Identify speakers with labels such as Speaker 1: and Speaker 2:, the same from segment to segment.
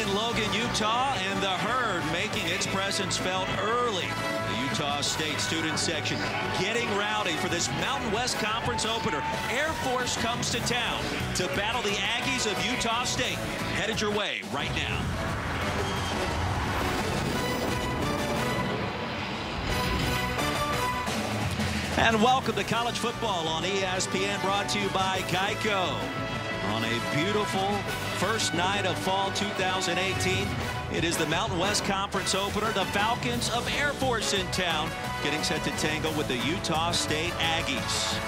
Speaker 1: in Logan, Utah, and the herd making its presence felt early. The Utah State student section getting rowdy for this Mountain West Conference opener. Air Force comes to town to battle the Aggies of Utah State. Headed your way right now. And welcome to college football on ESPN, brought to you by Geico. On a beautiful first night of fall 2018, it is the Mountain West Conference opener. The Falcons of Air Force in town, getting set to tangle with the Utah State Aggies.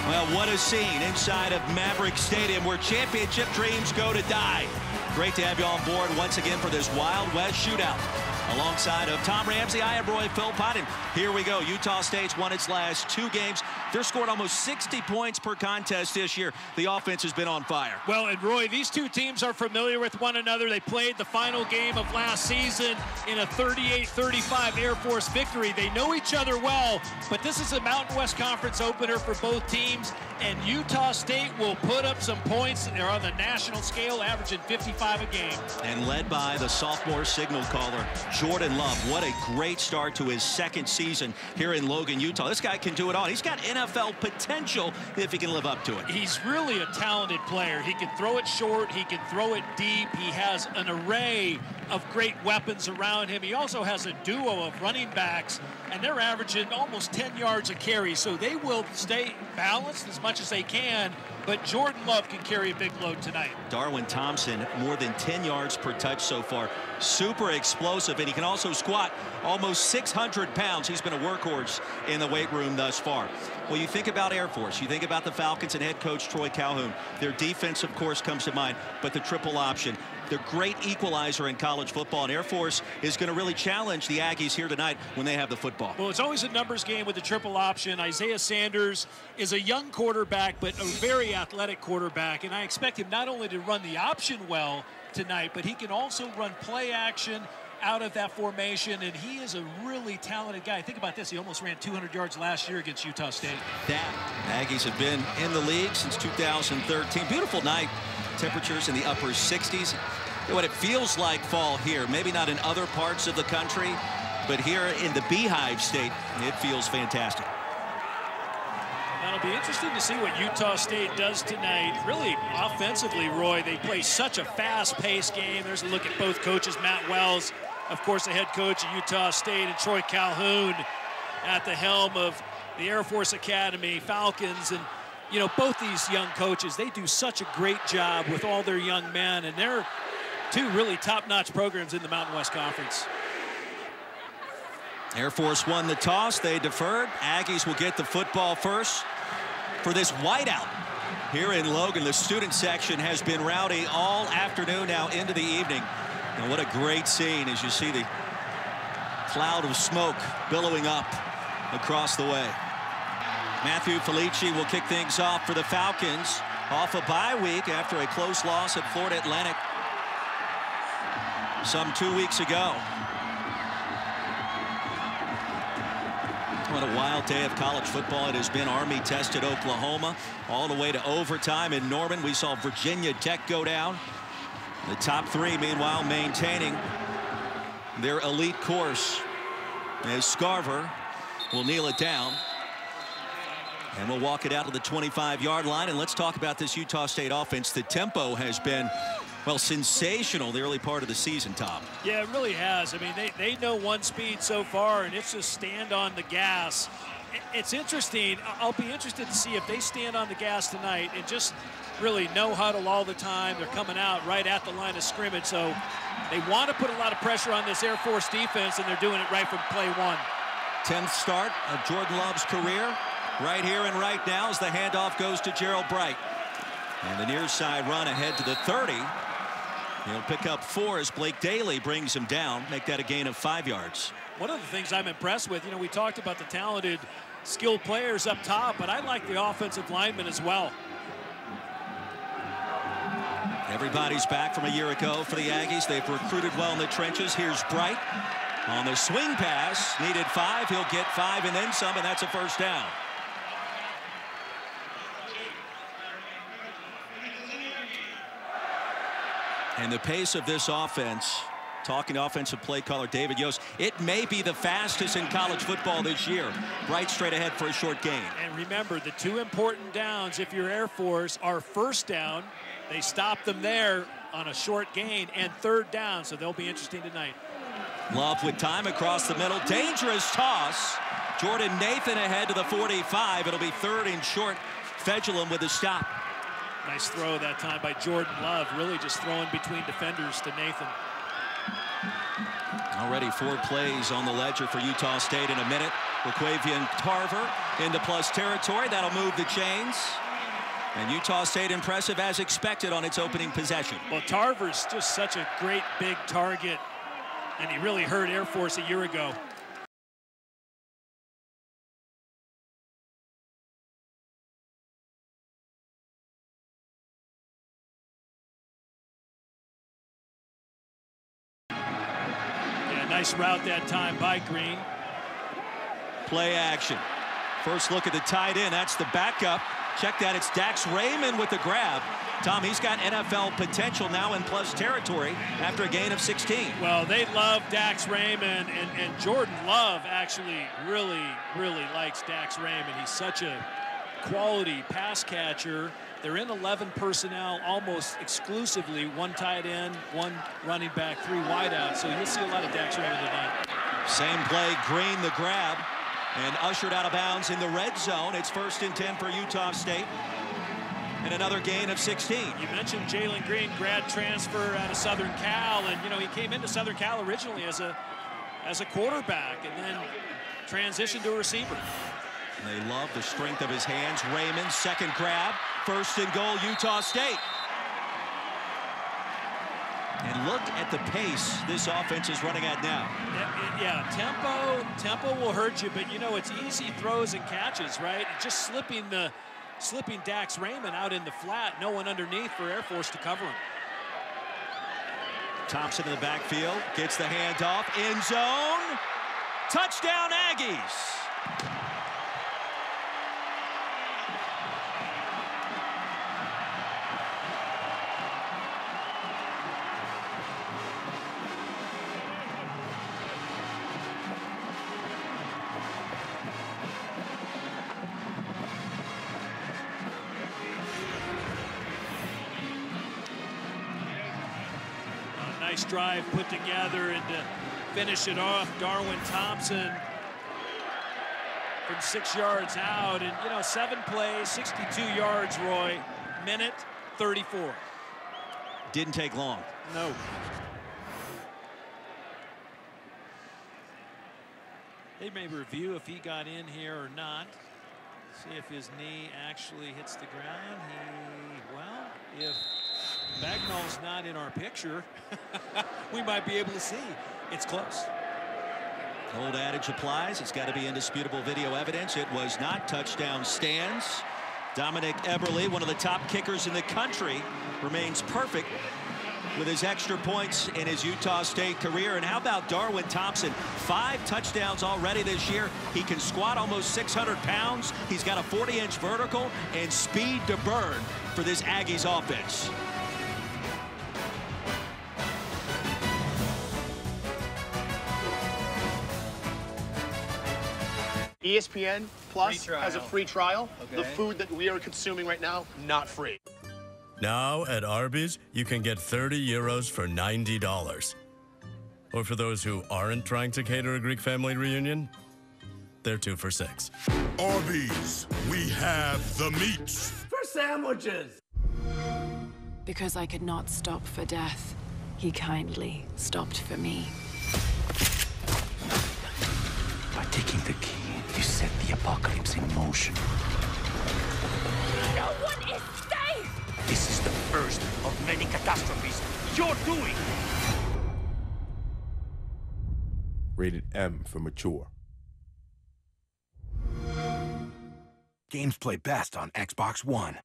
Speaker 1: Well, what a scene inside of Maverick Stadium, where championship dreams go to die. Great to have you on board once again for this Wild West shootout. Alongside of Tom Ramsey, I am Roy Philpott, and here we go. Utah State's won its last 2 games. They're scored almost 60 points per contest this year. The offense has been on fire.
Speaker 2: Well, and Roy, these two teams are familiar with one another. They played the final game of last season in a 38-35 Air Force victory. They know each other well, but this is a Mountain West Conference opener for both teams, and Utah State will put up some points. They're on the national scale, averaging 55 a game.
Speaker 1: And led by the sophomore signal caller, Jordan Love. What a great start to his second season here in Logan, Utah. This guy can do it all. He's got NFL potential if he can live up to it.
Speaker 2: He's really a talented player. He can throw it short. He can throw it deep. He has an array of great weapons around him. He also has a duo of running backs, and they're averaging almost 10 yards a carry, so they will stay balanced as much as they can, but Jordan Love can carry a big load tonight.
Speaker 1: Darwin Thompson, more than 10 yards per touch so far. Super explosive, and he can also squat almost 600 pounds. He's been a workhorse in the weight room thus far. Well, you think about Air Force, you think about the Falcons and head coach Troy Calhoun. Their defense, of course, comes to mind, but the triple option. They're great equalizer in college football, and Air Force is going to really challenge the Aggies here tonight when they have the football.
Speaker 2: Well, it's always a numbers game with the triple option. Isaiah Sanders is a young quarterback, but a very athletic quarterback, and I expect him not only to run the option well tonight, but he can also run play action out of that formation, and he is a really talented guy. Think about this. He almost ran 200 yards last year against Utah State.
Speaker 1: Aggies have been in the league since 2013. Beautiful night. Temperatures in the upper 60s. What it feels like fall here, maybe not in other parts of the country, but here in the Beehive State, it feels fantastic.
Speaker 2: It'll be interesting to see what Utah State does tonight. Really, offensively, Roy, they play such a fast-paced game. There's a look at both coaches, Matt Wells, of course, the head coach at Utah State, and Troy Calhoun at the helm of the Air Force Academy, Falcons. And, you know, both these young coaches, they do such a great job with all their young men, and they're two really top-notch programs in the Mountain West Conference.
Speaker 1: Air Force won the toss. They deferred. Aggies will get the football first for this whiteout here in Logan. The student section has been rowdy all afternoon, now into the evening. And what a great scene as you see the cloud of smoke billowing up across the way. Matthew Felici will kick things off for the Falcons, off a bye week after a close loss at Florida Atlantic some 2 weeks ago. What a wild day of college football it has been. Army tested Oklahoma all the way to overtime in Norman. We saw Virginia Tech go down. The top 3, meanwhile, maintaining their elite course as Scarver will kneel it down. And we'll walk it out to the 25-yard line. And let's talk about this Utah State offense. The tempo has been, well, sensational the early part of the season, Tom.
Speaker 2: Yeah, it really has. I mean, they know one speed so far, and it's just stand on the gas. It's interesting. I'll be interested to see if they stand on the gas tonight and just really no huddle all the time. They're coming out right at the line of scrimmage. So they want to put a lot of pressure on this Air Force defense, and they're doing it right from play one. 10th
Speaker 1: start of Jordan Love's career. Right here and right now as the handoff goes to Gerald Bright. And the near side run ahead to the 30. He'll pick up 4 as Blake Daly brings him down. Make that a gain of 5 yards.
Speaker 2: One of the things I'm impressed with, you know, we talked about the talented, skilled players up top, but I like the offensive linemen as well.
Speaker 1: Everybody's back from a year ago for the Aggies. They've recruited well in the trenches. Here's Bright on the swing pass. Needed 5. He'll get 5 and then some, and that's a first down. And the pace of this offense, talking to offensive play caller David Yost, it may be the fastest in college football this year. Right straight ahead for a short gain.
Speaker 2: And remember, the two important downs, if you're Air Force, are first down. They stop them there on a short gain, and third down, so they'll be interesting tonight.
Speaker 1: Love with time across the middle. Dangerous toss. Jordan Nathan ahead to the 45. It'll be third and short. Fedulum with a stop.
Speaker 2: Nice throw that time by Jordan Love, really just throwing between defenders to Nathan.
Speaker 1: Already 4 plays on the ledger for Utah State in a minute. Raquavian Tarver into plus territory. That'll move the chains. And Utah State impressive as expected on its opening possession.
Speaker 2: Well, Tarver's just such a great big target, and he really hurt Air Force a year ago. Nice route that time by Green.
Speaker 1: Play action. First look at the tight end. That's the backup. Check that. It's Dax Raymond with the grab. Tom, he's got NFL potential now in plus territory after a gain of 16.
Speaker 2: Well, they love Dax Raymond, and Jordan Love actually really likes Dax Raymond. He's such a quality pass catcher. They're in 11 personnel almost exclusively, 1 tight end, 1 running back, 3 wideouts. So you'll see a lot of Dax Raymond tonight.
Speaker 1: Same play, Green the grab, and ushered out of bounds in the red zone. It's 1st and 10 for Utah State, and another gain of 16.
Speaker 2: You mentioned Jalen Green, grad transfer out of Southern Cal, and you know he came into Southern Cal originally as a quarterback, and then transitioned to a receiver.
Speaker 1: They love the strength of his hands. Raymond, second grab. 1st and goal, Utah State. And look at the pace this offense is running at now.
Speaker 2: Yeah, tempo will hurt you, but you know it's easy throws and catches, right? Just slipping Dax Raymond out in the flat, no one underneath for Air Force to cover him.
Speaker 1: Thompson in the backfield, gets the handoff, end zone, touchdown Aggies.
Speaker 2: Nice drive put together, and to finish it off, Darwin Thompson from 6 yards out, and you know 7 plays, 62 yards, Roy, minute 34.
Speaker 1: Didn't take long.
Speaker 2: No. They may review if he got in here or not. See if his knee actually hits the ground. Well, if Bagnall's not in our picture, we might be able to see. It's close.
Speaker 1: Old adage applies. It's got to be indisputable video evidence. It was not. Touchdown stands. Dominic Eberle, one of the top kickers in the country, remains perfect with his extra points in his Utah State career. And how about Darwin Thompson? 5 touchdowns already this year. He can squat almost 600 pounds. He's got a 40-inch vertical and speed to burn for this Aggies offense.
Speaker 3: ESPN Plus has a free trial.
Speaker 4: Okay.
Speaker 3: The food that we are consuming right now, not free.
Speaker 5: Now at Arby's, you can get 30 euros for $90. Or for those who aren't trying to cater a Greek family reunion, they're 2 for $6.
Speaker 6: Arby's, we have the meats.
Speaker 4: For sandwiches.
Speaker 7: Because I could not stop for death, he kindly stopped for me.
Speaker 8: By taking the key, you set the apocalypse in motion.
Speaker 7: No one is safe!
Speaker 8: This is the first of many catastrophes you're doing.
Speaker 6: Rated M for mature.
Speaker 8: Games play best on Xbox One.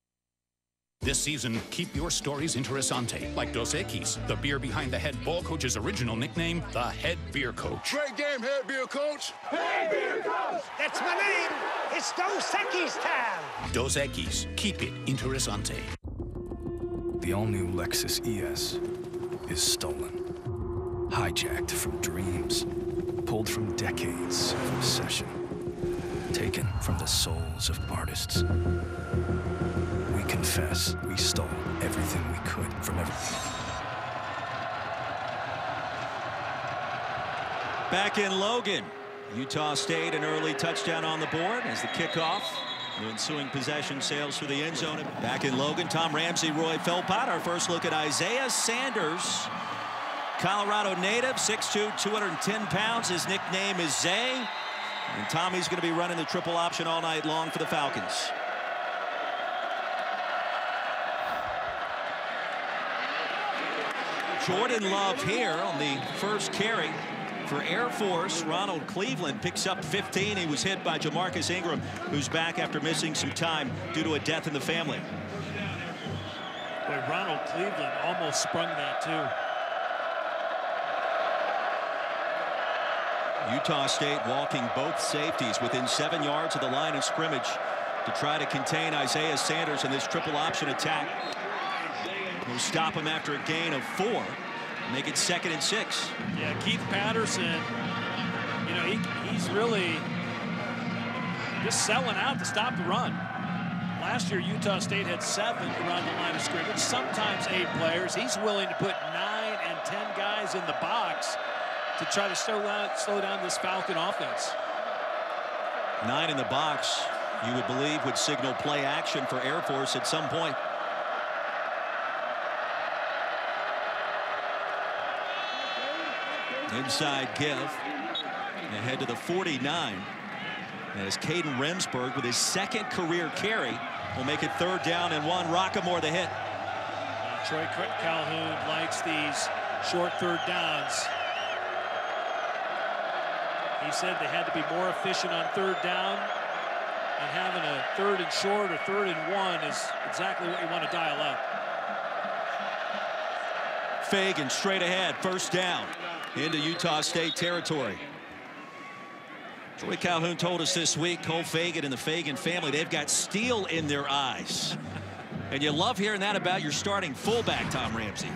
Speaker 9: This season, keep your stories interessante, like Dos Equis, the beer behind the head ball coach's original nickname, the head beer coach.
Speaker 6: Great game, head beer coach.
Speaker 4: Hey, beer coach! That's my name. It's Dos Equis time.
Speaker 9: Dos Equis, keep it interessante.
Speaker 10: The all-new Lexus ES.
Speaker 8: is stolen. Hijacked from dreams, pulled from decades of obsession, taken from the souls of artists. We confess we stole everything we could from everything.
Speaker 1: Back in Logan, Utah State an early touchdown on the board as the kickoff. The ensuing possession sails through the end zone. Back in Logan, Tom Ramsey, Roy Philpott. Our first look at Isaiah Sanders. Colorado native, 6'2", 210 pounds. His nickname is Zay. And Tommy's going to be running the triple option all night long for the Falcons. Jordan Love here on the first carry for Air Force. Ronald Cleveland picks up 15. He was hit by Jamarcus Ingram, who's back after missing some time due to a death in the family.
Speaker 2: Boy, Ronald Cleveland almost sprung that too.
Speaker 1: Utah State walking both safeties within 7 yards of the line of scrimmage to try to contain Isaiah Sanders in this triple option attack. We'll stop him after a gain of 4. Make it 2nd and 6.
Speaker 2: Yeah, Keith Patterson, you know, he's really just selling out to stop the run. Last year, Utah State had 7 around the line of scrimmage, sometimes 8 players. He's willing to put 9 and 10 guys in the box to try to slow down this Falcon offense.
Speaker 1: 9 in the box, you would believe, would signal play action for Air Force at some point. Inside give. Ahead to the 49. As Caden Remsburg with his 2nd career carry will make it 3rd down and 1. Rockamore the hit.
Speaker 2: Troy Calhoun likes these short 3rd downs. He said they had to be more efficient on 3rd down, and having a 3rd and short or 3rd and 1 is exactly what you want to dial up.
Speaker 1: Fagan straight ahead, 1st down into Utah State territory. Troy Calhoun told us this week, Cole Fagan and the Fagan family, they've got steel in their eyes. And you love hearing that about your starting fullback, Tom Ramsey.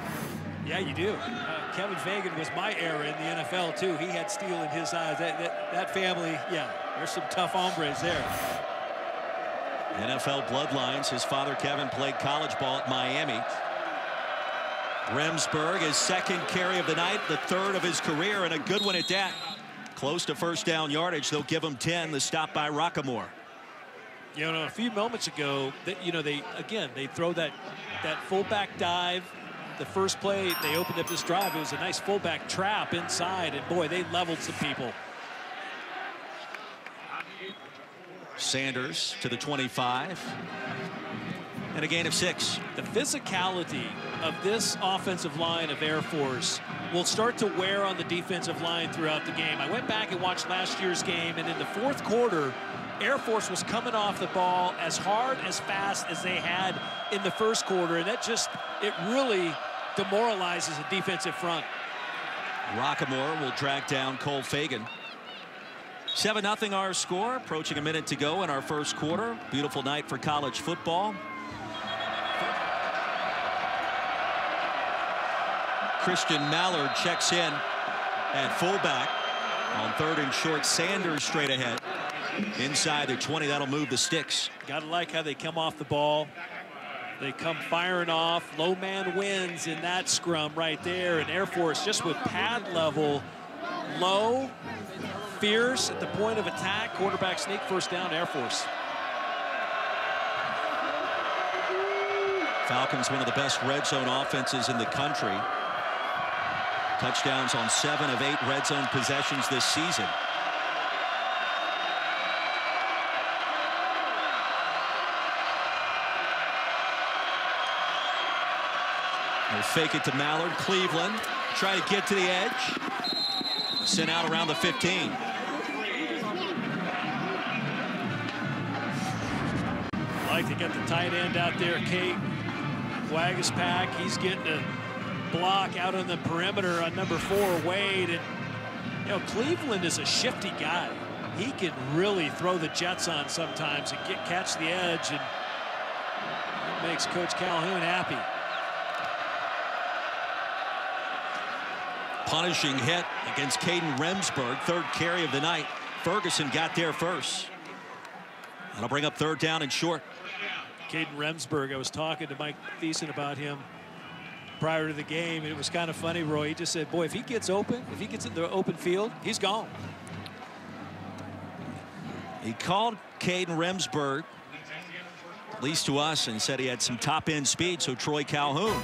Speaker 2: Yeah, you do. Kevin Fagan was my era in the NFL, too. He had steel in his eyes. That family, yeah, there's some tough hombres there.
Speaker 1: NFL bloodlines. His father, Kevin, played college ball at Miami. Remsburg, his 2nd carry of the night, the 3rd of his career, and a good one at that. Close to 1st down yardage. They'll give him 10. The stop by Rockamore.
Speaker 2: You know, a few moments ago, they throw that fullback dive. The first play, they opened up this drive. It was a nice fullback trap inside, and boy, they leveled some people.
Speaker 1: Sanders to the 25. And a gain of 6.
Speaker 2: The physicality of this offensive line of Air Force will start to wear on the defensive line throughout the game. I went back and watched last year's game, and in the 4th quarter, Air Force was coming off the ball as hard, as fast as they had in the 1st quarter, and it really demoralizes the defensive front.
Speaker 1: Rockamore will track down Cole Fagan. 7-0 our score, approaching a minute to go in our 1st quarter. Beautiful night for college football. Christian Mallard checks in at fullback on 3rd and short. Sanders straight ahead inside the 20. That'll move the sticks.
Speaker 2: Gotta like how they come off the ball. They come firing off. Low man wins in that scrum right there. And Air Force just with pad level, low, fierce at the point of attack. Quarterback sneak, 1st down, Air Force.
Speaker 1: Falcons, one of the best red zone offenses in the country. Touchdowns on 7 of 8 red zone possessions this season. They'll fake it to Mallard. Cleveland try to get to the edge. Sent out around the 15.
Speaker 2: Like to get the tight end out there, Kate Wagaspack. He's getting a block out on the perimeter on number 4, Wade. And you know, Cleveland is a shifty guy. He can really throw the jets on sometimes and catch the edge, and it makes Coach Calhoun happy.
Speaker 1: Punishing hit against Caden Remsburg, third carry of the night. Ferguson got there first. That'll bring up third down and short.
Speaker 2: Caden Remsburg, I was talking to Mike Thiessen about him prior to the game, and it was kind of funny, Roy. He just said, boy, if he gets open, if he gets in the open field, he's gone.
Speaker 1: He called Caden Remsburg, at least to us, and said he had some top-end speed, so Troy Calhoun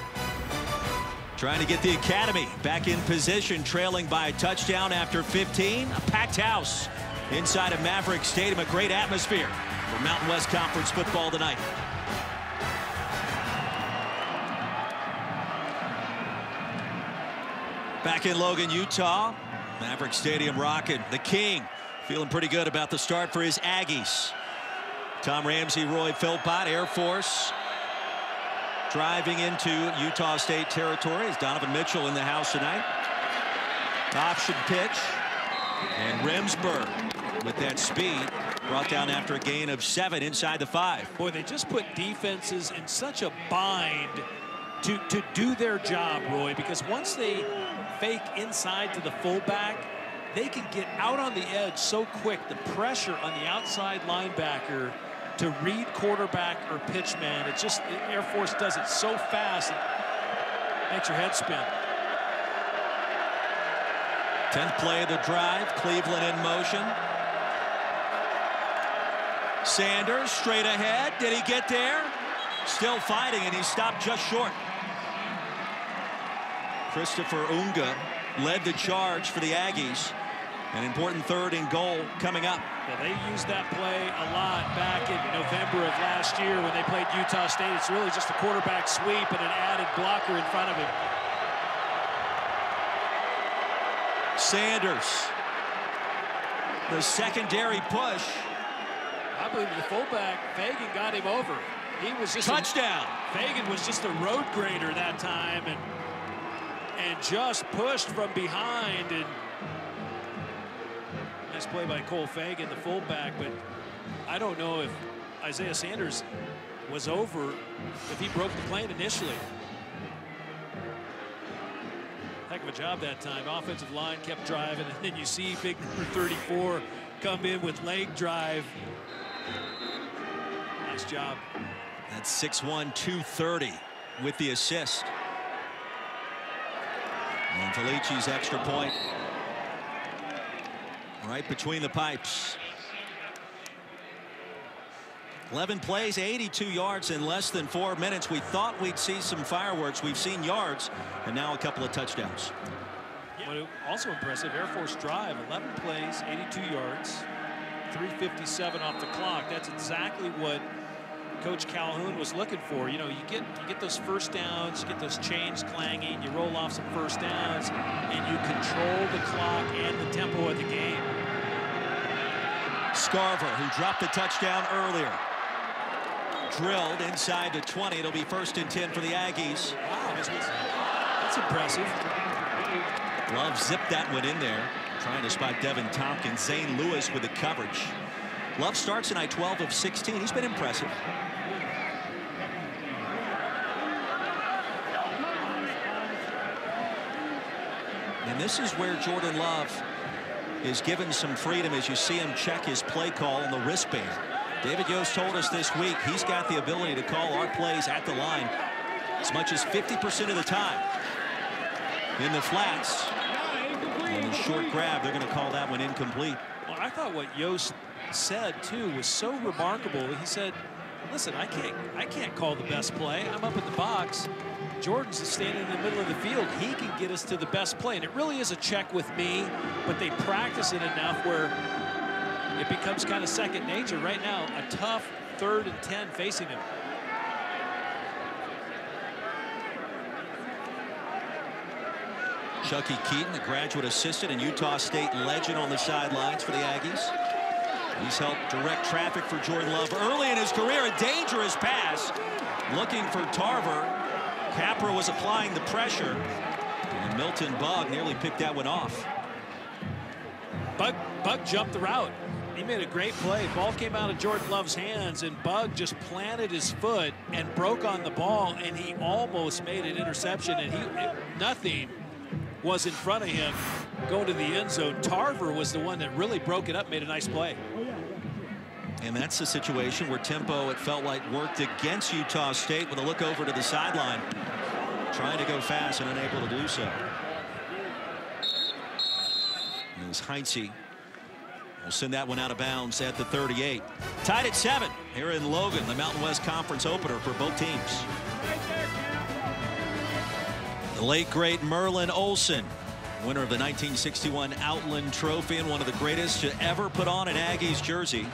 Speaker 1: trying to get the academy back in position, trailing by a touchdown after 15. A packed house inside of Maverick Stadium. A great atmosphere for Mountain West Conference football tonight. Back in Logan, Utah. Maverick Stadium rocking. The King feeling pretty good about the start for his Aggies. Tom Ramsey, Roy Philpott, Air Force driving into Utah State territory. Is Donovan Mitchell in the house tonight? Option pitch. And Remsburg with that speed brought down after a gain of 7 inside the 5.
Speaker 2: Boy, they just put defenses in such a bind to do their job, Roy, because once they fake inside to the fullback, they can get out on the edge so quick. The pressure on the outside linebacker to read quarterback or pitchman, it's just Air Force does it so fast, it makes your head spin.
Speaker 1: 10th play of the drive, Cleveland in motion. Sanders straight ahead. Did he get there? Still fighting, and he stopped just short. Christopher Unga led the charge for the Aggies. An important 3rd and goal coming up.
Speaker 2: Yeah, they used that play a lot back in November of last year when they played Utah State. It's really just a quarterback sweep and an added blocker in front of him.
Speaker 1: Sanders. The secondary push.
Speaker 2: I believe the fullback, Fagan, got him over. He was just
Speaker 1: touchdown.
Speaker 2: Fagan was just a road grader that time and just pushed from behind. And nice play by Cole Fagan, the fullback, but I don't know if Isaiah Sanders was over, if he broke the plane initially. Heck of a job that time. Offensive line kept driving, and then you see big number 34 come in with leg drive. Nice job.
Speaker 1: That's 6'1", 230 with the assist. And Felici's extra point right between the pipes. 11 plays, 82 yards in less than 4 minutes. We thought we'd see some fireworks. We've seen yards, and now a couple of touchdowns.
Speaker 2: But also impressive, Air Force drive, 11 plays, 82 yards, 3:57 off the clock. That's exactly what Coach Calhoun was looking for. You know, you get those first downs, you get those chains clanging, you roll off some first downs, and you control the clock and the tempo of the game.
Speaker 1: Scarver, who dropped the touchdown earlier, drilled inside the 20. It'll be 1st and 10 for the Aggies.
Speaker 2: Wow, that's impressive.
Speaker 1: Love zipped that one in there, trying to spot Devin Tompkins. Zane Lewis with the coverage. Love starts tonight 12 of 16. He's been impressive. And this is where Jordan Love is given some freedom as you see him check his play call on the wristband. David Yost told us this week he's got the ability to call our plays at the line as much as 50% of the time. In the flats, on the short grab, they're going to call that one incomplete.
Speaker 2: Well, I thought what Yost said too was so remarkable. He said, listen, I can't call the best play. I'm up in the box. Jordan's standing in the middle of the field. He can get us to the best play. And it really is a check with me, but they practice it enough where it becomes kind of second nature. Right now, a tough 3rd and 10 facing him.
Speaker 1: Chucky Keaton, the graduate assistant and Utah State legend on the sidelines for the Aggies. He's helped direct traffic for Jordan Love early in his career. A dangerous pass. Looking for Tarver. Capra was applying the pressure. And Milton Bugg nearly picked that one off.
Speaker 2: Bugg jumped the route. He made a great play. Ball came out of Jordan Love's hands, and Bugg just planted his foot and broke on the ball, and he almost made an interception, and nothing was in front of him going to the end zone. Tarver was the one that really broke it up, made a nice play.
Speaker 1: And that's a situation where tempo, it felt like, worked against Utah State with a look over to the sideline, trying to go fast and unable to do so. As Heinze will send that one out of bounds at the 38. Tied at 7 here in Logan, the Mountain West Conference opener for both teams. The late, great Merlin Olsen, winner of the 1961 Outland Trophy and one of the greatest to ever put on an Aggies jersey.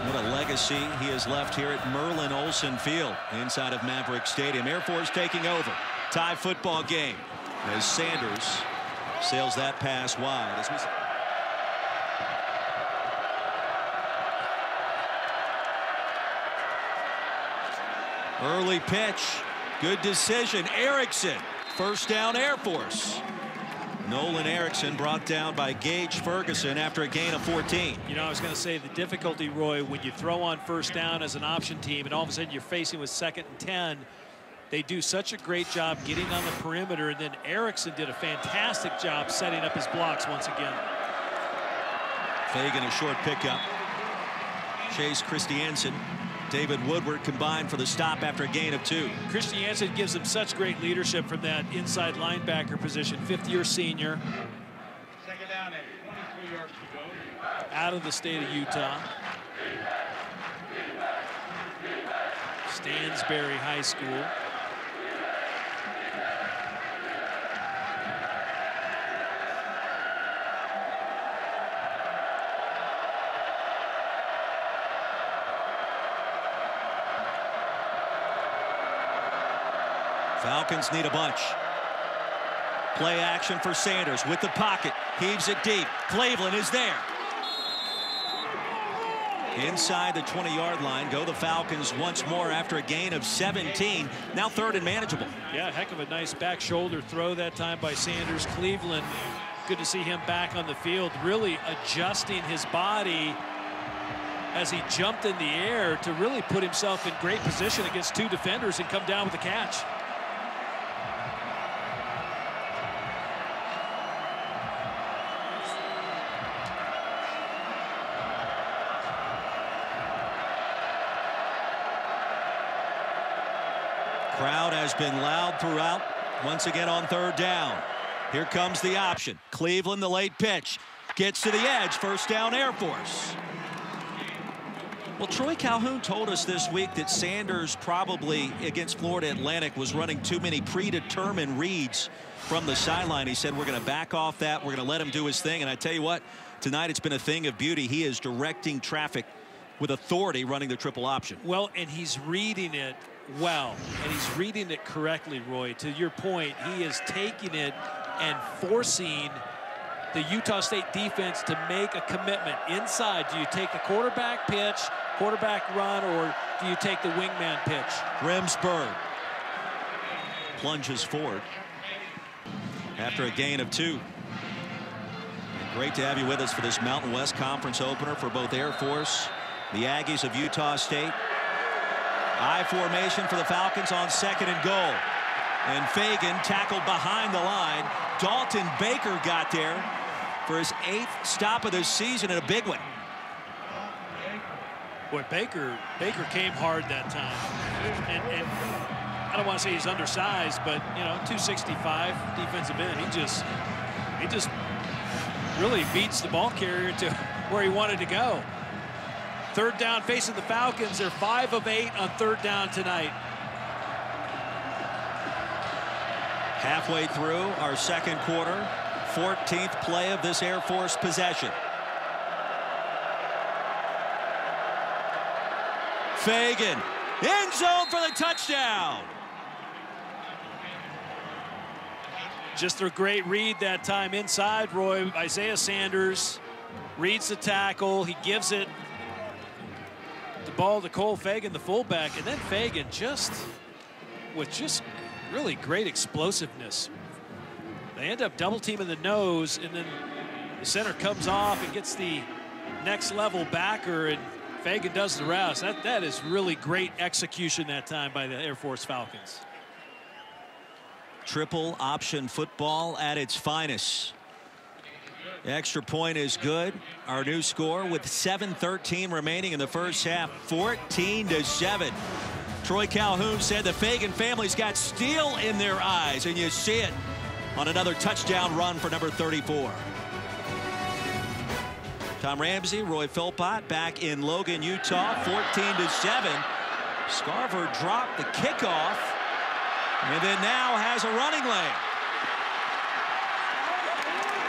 Speaker 1: What a legacy he has left here at Merlin Olsen Field inside of Maverick Stadium. Air Force taking over. Tie football game as Sanders sails that pass wide. Early pitch. Good decision. Erickson. First down, Air Force. Nolan Erickson brought down by Gage Ferguson after a gain of 14.
Speaker 2: You know, I was going to say the difficulty, Roy, when you throw on first down as an option team and all of a sudden you're facing with 2nd and 10, they do such a great job getting on the perimeter, and then Erickson did a fantastic job setting up his blocks once again.
Speaker 1: Fagan a short pickup. Chase Christiansen, David Woodward combined for the stop after a gain of 2.
Speaker 2: Christiansen gives him such great leadership from that inside linebacker position. 5th-year senior.
Speaker 3: Second down and 23 yards to go.
Speaker 2: Out of the state of Utah. Stansbury High School.
Speaker 1: Falcons need a bunch. Play action for Sanders with the pocket. Heaves it deep. Cleveland is there. Inside the 20-yard line go the Falcons once more after a gain of 17. Now 3rd and manageable.
Speaker 2: Yeah, heck of a nice back shoulder throw that time by Sanders. Cleveland, good to see him back on the field, really adjusting his body as he jumped in the air to really put himself in great position against 2 defenders and come down with the catch.
Speaker 1: Crowd has been loud throughout. Once again on 3rd down. Here comes the option. Cleveland, the late pitch. Gets to the edge. First down, Air Force. Well, Troy Calhoun told us this week that Sanders probably against Florida Atlantic was running too many predetermined reads from the sideline. He said, we're going to back off that. We're going to let him do his thing. And I tell you what, tonight it's been a thing of beauty. He is directing traffic with authority, running the triple option.
Speaker 2: Well, and he's reading it well, and he's reading it correctly, Roy. To your point, he is taking it and forcing the Utah State defense to make a commitment inside. Do you take the quarterback pitch, quarterback run, or do you take the wingman pitch?
Speaker 1: Remsburg plunges forward after a gain of 2. Great to have you with us for this Mountain West Conference opener for both Air Force, the Aggies of Utah State. I formation for the Falcons on 2nd and goal. And Fagan tackled behind the line. Dalton Baker got there for his 8th stop of the season and a big one.
Speaker 2: Boy, Baker came hard that time. And I don't want to say he's undersized, but, you know, 265 defensive end. He just really beats the ball carrier to where he wanted to go. 3rd down facing the Falcons. They're 5 of 8 on 3rd down tonight.
Speaker 1: Halfway through our 2nd quarter, 14th play of this Air Force possession. Fagan, end zone for the touchdown.
Speaker 2: Just a great read that time inside, Roy. Isaiah Sanders reads the tackle. He gives it the ball to Cole Fagan, the fullback, and then Fagan with really great explosiveness. They end up double teaming the nose, and then the center comes off and gets the next level backer, and Fagan does the rest. That is really great execution that time by the Air Force Falcons.
Speaker 1: Triple option football at its finest. The extra point is good. Our new score with 7:13 remaining in the first half, 14-7. Troy Calhoun said the Fagan family's got steel in their eyes, and you see it on another touchdown run for number 34. Tom Ramsey, Roy Philpott back in Logan, Utah, 14-7. Scarver dropped the kickoff, and then now has a running lane.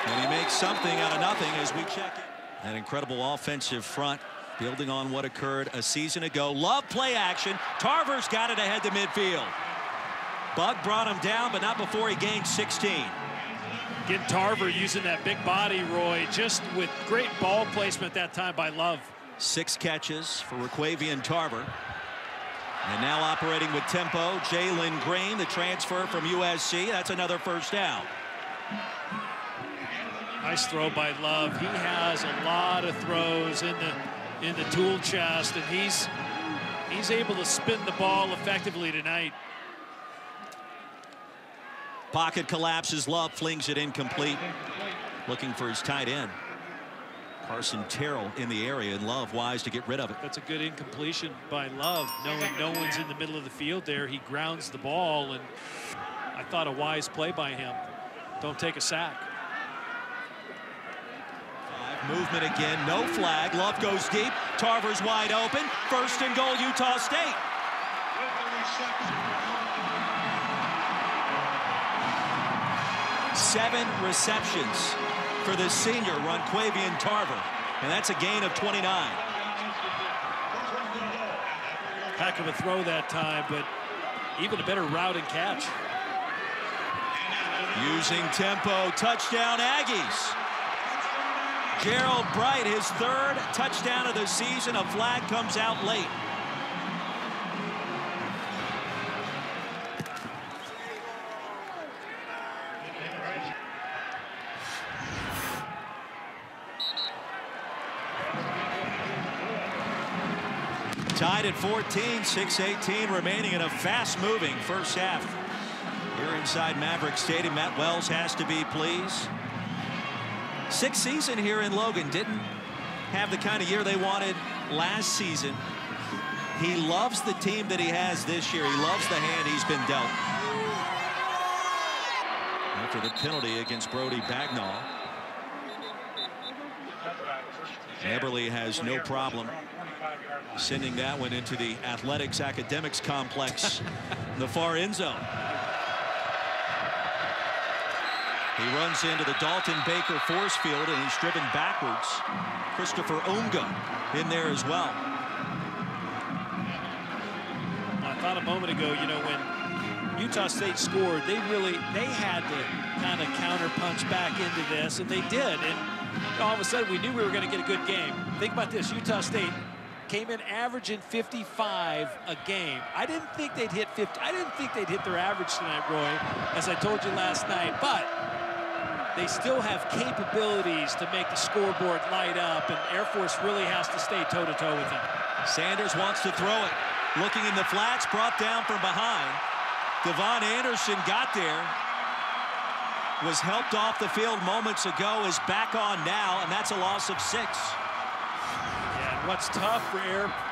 Speaker 1: And he makes something out of nothing as we check it. An incredible offensive front, building on what occurred a season ago. Love play action. Tarver's got it ahead to midfield. Bug brought him down, but not before he gained 16.
Speaker 2: Again, Tarver using that big body, Roy, just with great ball placement that time by Love.
Speaker 1: 6 catches for Raquavian Tarver. And now operating with tempo, Jalen Green, the transfer from USC. That's another first down.
Speaker 2: Nice throw by Love. He has a lot of throws in the tool chest, and he's able to spin the ball effectively tonight.
Speaker 1: Pocket collapses. Love flings it incomplete. Looking for his tight end. Carson Terrell in the area, and Love wise to get rid of it.
Speaker 2: That's a good incompletion by Love. Knowing no one's in the middle of the field there, he grounds the ball, and I thought a wise play by him. Don't take a sack.
Speaker 1: Movement again, no flag. Love goes deep. Tarver's wide open. First and goal, Utah State. Seven receptions for the senior, Ronquavian Tarver, and that's a gain of 29.
Speaker 2: Heck of a throw that time, but even a better route and catch.
Speaker 1: Using tempo, touchdown Aggies. Gerald Bright, his 3rd touchdown of the season. A flag comes out late. Tied at 14, 6:18 remaining in a fast-moving first half. Here inside Maverick Stadium, Matt Wells has to be pleased. 6th season here in Logan. Didn't have the kind of year they wanted last season. He loves the team that he has this year. He loves the hand he's been dealt. After the penalty against Brody Bagnall, Eberle has no problem sending that one into the athletics academics complex in the far end zone. He runs into the Dalton Baker force field, and he's driven backwards. Christopher Unga in there as well.
Speaker 2: I thought a moment ago, you know, when Utah State scored, they had to kind of counter-punch back into this, and they did. And all of a sudden, we knew we were going to get a good game. Think about this. Utah State came in averaging 55 a game. I didn't think they'd hit 50. I didn't think they'd hit their average tonight, Roy, as I told you last night. But they still have capabilities to make the scoreboard light up, and Air Force really has to stay toe-to-toe with them.
Speaker 1: Sanders wants to throw it. Looking in the flats, brought down from behind. Devon Anderson got there. Was helped off the field moments ago, is back on now, and that's a loss of 6.
Speaker 2: Yeah, and what's tough for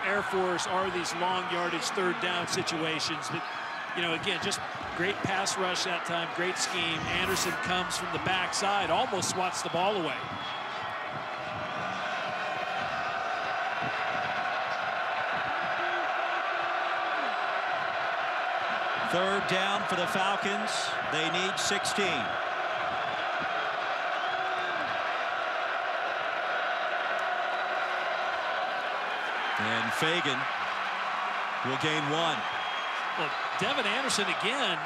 Speaker 2: Air Force are these long yardage 3rd down situations. But, you know, again, just great pass rush that time, great scheme. Anderson comes from the backside, almost swats the ball away.
Speaker 1: Third down for the Falcons. They need 16. And Fagan will gain 1.
Speaker 2: Well, Devin Anderson again,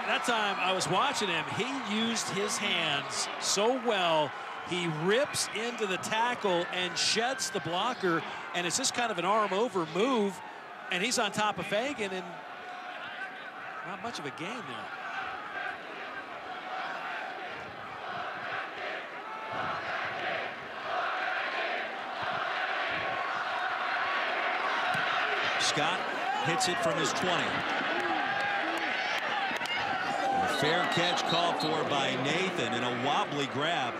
Speaker 2: that time I was watching him, he used his hands so well. He rips into the tackle and sheds the blocker, and it's just kind of an arm over move, and he's on top of Fagan, and not much of a gain there. Scott hits it from his 20.
Speaker 1: Fair catch called for by Nathan, and a wobbly grab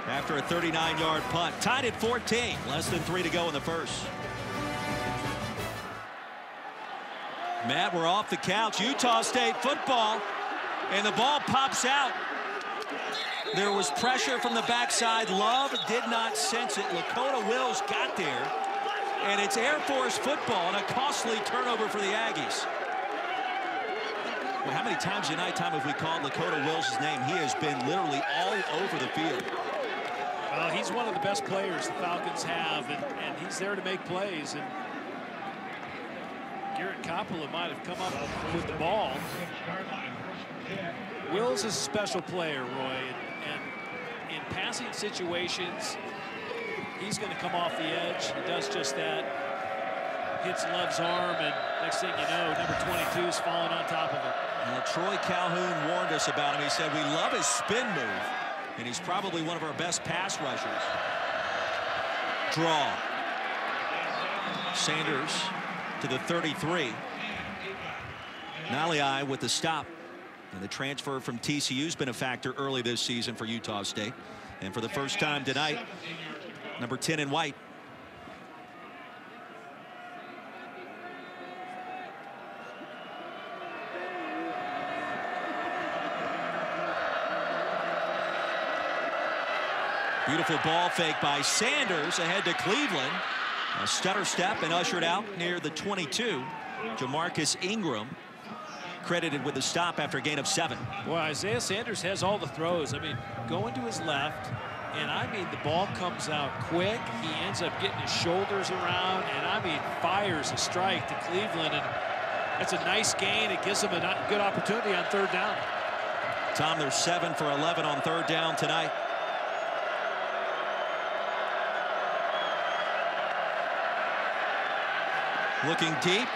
Speaker 1: after a 39-yard punt. Tied at 14. Less than 3 to go in the first. Matt, we're off the couch. Utah State football, and the ball pops out. There was pressure from the backside. Love did not sense it. Lakota Wills got there, and it's Air Force football and a costly turnover for the Aggies. Well, how many times in nighttime have we called Lakota Wills' name? He has been literally all over the field.
Speaker 2: Well, he's one of the best players the Falcons have, and he's there to make plays. And Garrett Coppola might have come up with the ball. Wills is a special player, Roy, and in passing situations, he's going to come off the edge. He does just that. Hits Love's arm, and next thing you know, number 22 is falling on top of it.
Speaker 1: Now, Troy Calhoun warned us about him. He said, we love his spin move, and he's probably one of our best pass rushers. Draw. Sanders to the 33. Nalei with the stop. And the transfer from TCU has been a factor early this season for Utah State. And for the first time tonight, number 10 in white. Beautiful ball fake by Sanders ahead to Cleveland. A stutter step and ushered out near the 22. Jamarcus Ingram credited with the stop after a gain of 7.
Speaker 2: Well, Isaiah Sanders has all the throws. I mean, going to his left, and I mean, the ball comes out quick. He ends up getting his shoulders around, and I mean, fires a strike to Cleveland, and that's a nice gain. It gives them a good opportunity on 3rd down.
Speaker 1: Tom, they're 7 for 11 on 3rd down tonight. Looking deep,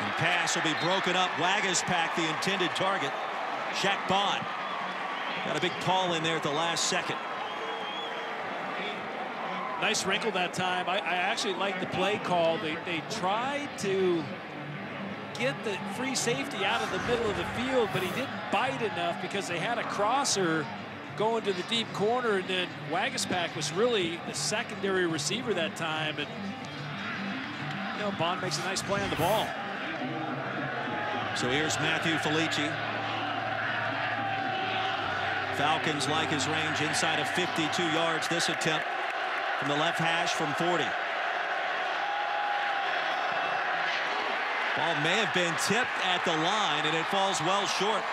Speaker 1: and pass will be broken up. Wagaspack, the intended target. Shaq Bond got a big paw in there at the last second.
Speaker 2: Nice wrinkle that time. I actually like the play call. They tried to get the free safety out of the middle of the field, but he didn't bite enough because they had a crosser going to the deep corner, and then Wagaspack was really the secondary receiver that time. And you know, Bond makes a nice play on the ball.
Speaker 1: So here's Matthew Felici. Falcons like his range inside of 52 yards this attempt from the left hash from 40. Ball may have been tipped at the line, and it falls well short.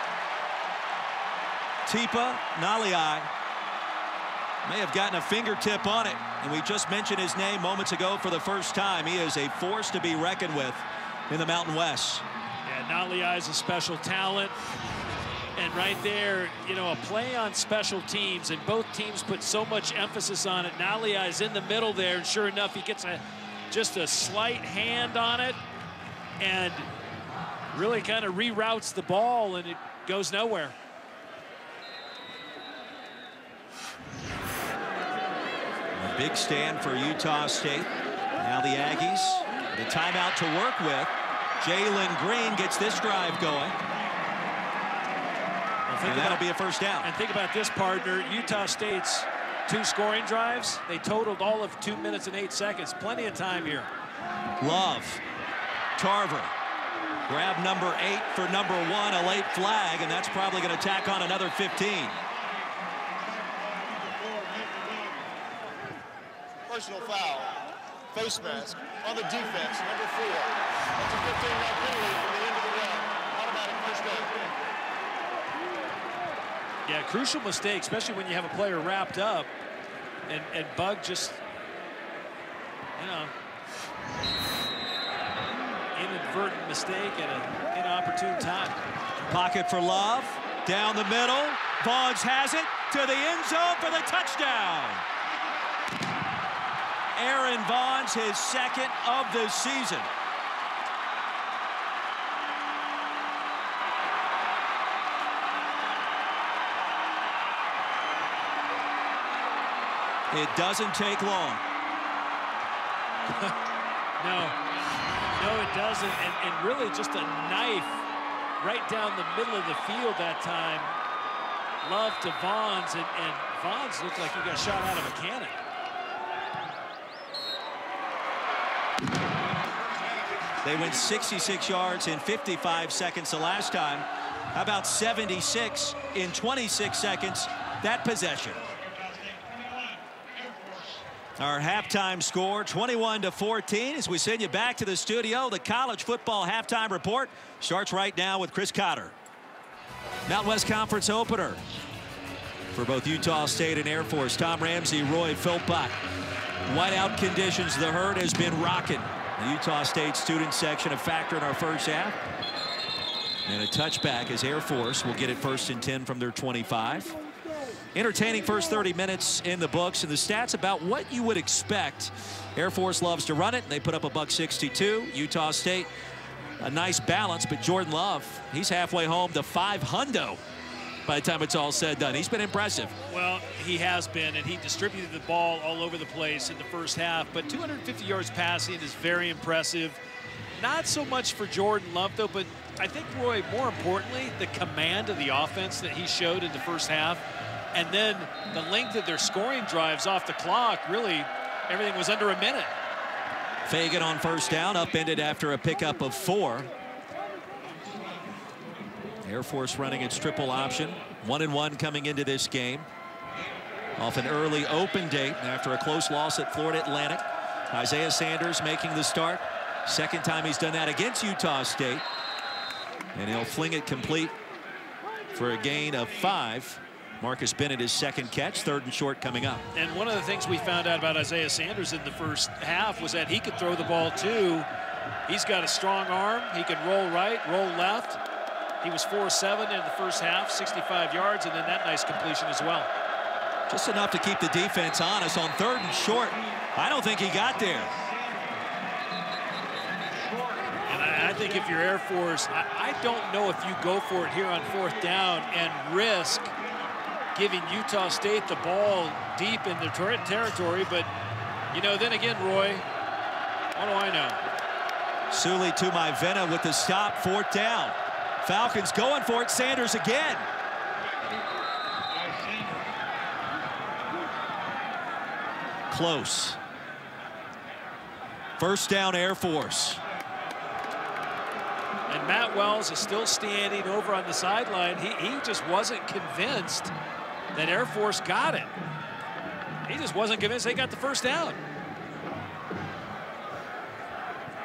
Speaker 1: Tipa Nalei may have gotten a fingertip on it, and we just mentioned his name moments ago for the first time. He is a force to be reckoned with in the Mountain West.
Speaker 2: Yeah, Nalei is a special talent. And right there, you know, a play on special teams, and both teams put so much emphasis on it. Nalei is in the middle there, and sure enough, he gets just a slight hand on it and really kind of reroutes the ball, and it goes nowhere.
Speaker 1: A big stand for Utah State. Now the Aggies, the timeout to work with. Jalen Green gets this drive going. And that'll be a first down.
Speaker 2: And think about this, partner. Utah State's 2 scoring drives, they totaled all of 2 minutes and 8 seconds. Plenty of time here.
Speaker 1: Love. Tarver. Grab number 8 for number 1, a late flag, and that's probably going to tack on another 15.
Speaker 3: Personal foul. Face mask on the defense, number 4. That's a 15-yard penalty from the end of the run. Automatic first down.
Speaker 2: Yeah, crucial mistake, especially when you have a player wrapped up, and Bug just, you know, inadvertent mistake at an inopportune time.
Speaker 1: Pocket for Love, down the middle. Vaughns has it to the end zone for the touchdown. Aaron Vaughns, his 2nd of the season. It doesn't take long.
Speaker 2: No, it doesn't. And really just a knife right down the middle of the field that time. Love to Vaughns, and Vaughns looked like he got shot out of a cannon.
Speaker 1: They went 66 yards in 55 seconds the last time. How about 76 in 26 seconds that possession? Our halftime score, 21-14. As we send you back to the studio, the college football halftime report starts right now with Chris Cotter. Mountain West Conference opener for both Utah State and Air Force. Tom Ramsey, Roy Philpott. Whiteout conditions, the herd has been rocking. The Utah State student section a factor in our first half. And a touchback as Air Force will get it 1st and 10 from their 25. Entertaining first 30 minutes in the books, and the stats about what you would expect. Air Force loves to run it. They put up a $162. Utah State, a nice balance, but Jordan Love, he's halfway home to 500 by the time it's all said and done. He's been impressive.
Speaker 2: Well, he has been, and he distributed the ball all over the place in the first half, but 250 yards passing is very impressive. Not so much for Jordan Love, though, but I think, Roy, more importantly, the command of the offense that he showed in the first half, and then the length of their scoring drives off the clock. Really, everything was under a minute.
Speaker 1: Fagan on first down, upended after a pickup of 4. Air Force running its triple option. 1-1 coming into this game. Off an early open date after a close loss at Florida Atlantic. Isaiah Sanders making the start. Second time he's done that against Utah State. And he'll fling it complete for a gain of 5. Marcus Bennett, his second catch, 3rd and short coming up.
Speaker 2: And one of the things we found out about Isaiah Sanders in the first half was that he could throw the ball too. He's got a strong arm. He can roll right, roll left. He was 4-7 in the first half, 65 yards, and then that nice completion as well.
Speaker 1: Just enough to keep the defense honest on 3rd and short. I don't think he got there.
Speaker 2: And I think if you're Air Force, I don't know if you go for it here on 4th down and risk giving Utah State the ball deep in their territory. But, you know, then again, Roy, what do I know?
Speaker 1: Suli to Maivena with the stop, 4th down. Falcons going for it. Sanders again. Close. 1st down, Air Force.
Speaker 2: And Matt Wells is still standing over on the sideline. He just wasn't convinced that Air Force got it. He just wasn't convinced they got the 1st down.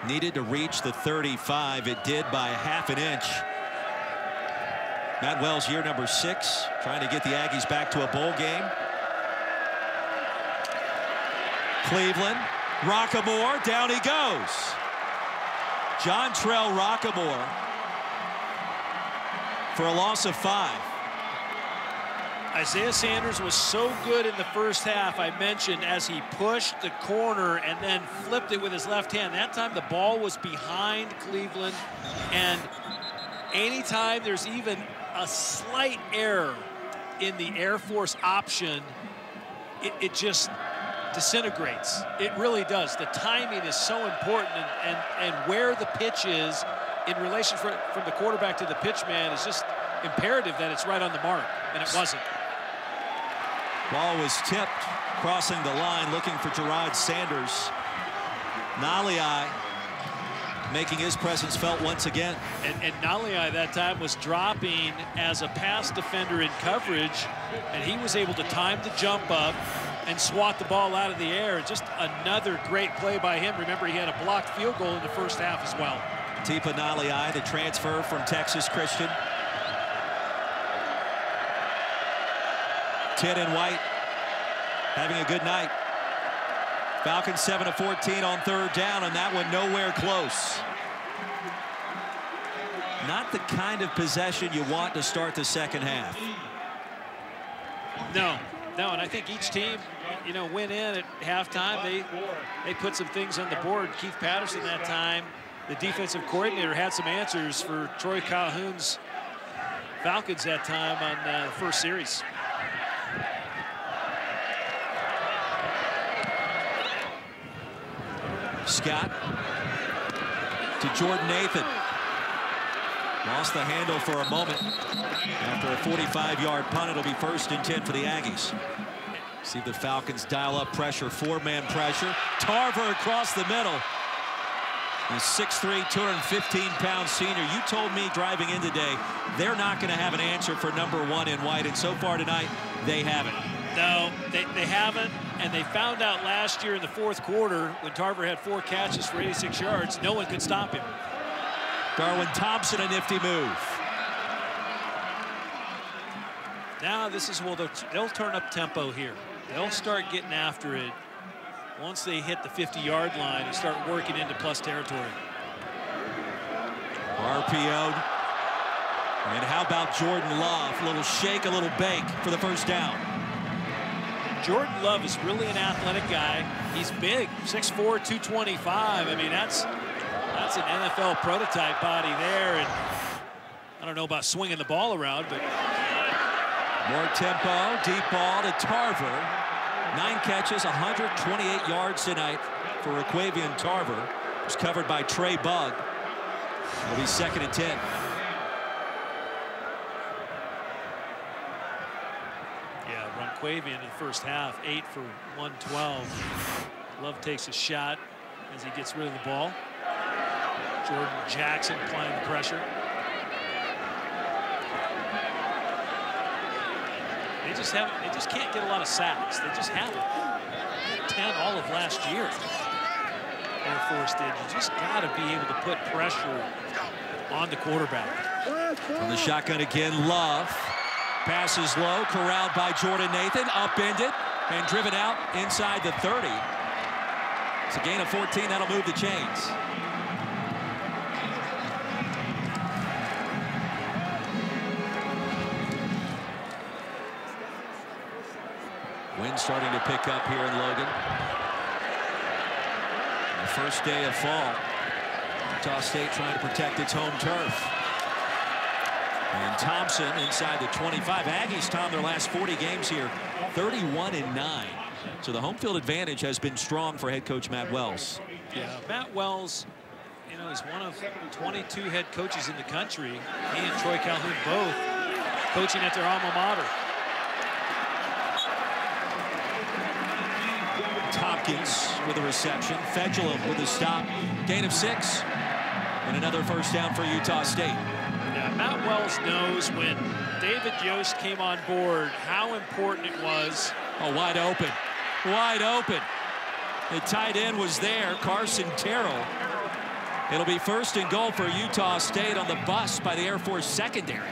Speaker 1: Needed to reach the 35. It did by ½ an inch. Matt Wells, year number 6, trying to get the Aggies back to a bowl game. Cleveland, Rockamore, down he goes. John Trell Rockamore for a loss of 5.
Speaker 2: Isaiah Sanders was so good in the first half, I mentioned, as he pushed the corner and then flipped it with his left hand. That time the ball was behind Cleveland, and anytime there's even a slight error in the Air Force option, it just disintegrates. It really does. The timing is so important, and where the pitch is in relation from the quarterback to the pitch man is just imperative that it's right on the mark, and it wasn't.
Speaker 1: Ball was tipped, crossing the line, looking for Gerard Sanders. Naliai making his presence felt once again.
Speaker 2: And Naliai that time was dropping as a pass defender in coverage, and he was able to time the jump up and swat the ball out of the air. Just another great play by him. Remember, he had a blocked field goal in the first half as well.
Speaker 1: Tipa Naliai, the transfer from Texas Christian. Tidd and White having a good night. Falcons 7 of 14 on 3rd down, and that one nowhere close. Not the kind of possession you want to start the second half.
Speaker 2: No, and I think each team, you know, went in at halftime. They put some things on the board. Keith Patterson that time, the defensive coordinator, had some answers for Troy Calhoun's Falcons that time on the first series.
Speaker 1: Scott to Jordan Nathan. Lost the handle for a moment. After a 45-yard punt, it'll be 1st and 10 for the Aggies. See the Falcons dial up pressure, 4-man pressure. Tarver across the middle. A 6'3", 215-pound senior. You told me driving in today, they're not going to have an answer for number 1 in white, and so far tonight, they haven't.
Speaker 2: No, they haven't, and they found out last year in the 4th quarter when Tarver had 4 catches for 86 yards, no one could stop him.
Speaker 1: Darwin Thompson, a nifty move.
Speaker 2: Now this is where they'll turn up tempo here. They'll start getting after it once they hit the 50-yard line and start working into plus territory.
Speaker 1: RPO'd. And how about Jordan Love? A little shake, a little bake for the 1st down.
Speaker 2: Jordan Love is really an athletic guy. He's big, 6'4", 225. I mean, that's an NFL prototype body there. And I don't know about swinging the ball around, but
Speaker 1: more tempo, deep ball to Tarver. 9 catches, 128 yards tonight for Raquavian Tarver. It was covered by Trey Bugg. It'll be 2nd and 10.
Speaker 2: Yeah, Raquavian in the 1st half, 8 for 112. Love takes a shot as he gets rid of the ball. Jordan Jackson applying the pressure. They just can't get a lot of sacks. They just haven't. 10 all of last year. Air Force did. You just got to be able to put pressure on the quarterback.
Speaker 1: From the shotgun again, Love. Passes low, corralled by Jordan Nathan, upended and driven out inside the 30. It's a gain of 14. That'll move the chains. Wind starting to pick up here in Logan. The 1st day of fall. Utah State trying to protect its home turf. And Thompson inside the 25. Aggies, Tom, their last 40 games here, 31-9. So the home field advantage has been strong for head coach Matt Wells.
Speaker 2: Yeah, Matt Wells, you know, is one of 22 head coaches in the country. He and Troy Calhoun both coaching at their alma mater.
Speaker 1: Tompkins with a reception. Fedulum with a stop. Gain of 6. And another 1st down for Utah State.
Speaker 2: Yeah, Matt Wells knows when David Yost came on board how important it was.
Speaker 1: Oh, wide open. Wide open. The tight end was there, Carson Terrell. It'll be 1st and goal for Utah State on the bus by the Air Force secondary.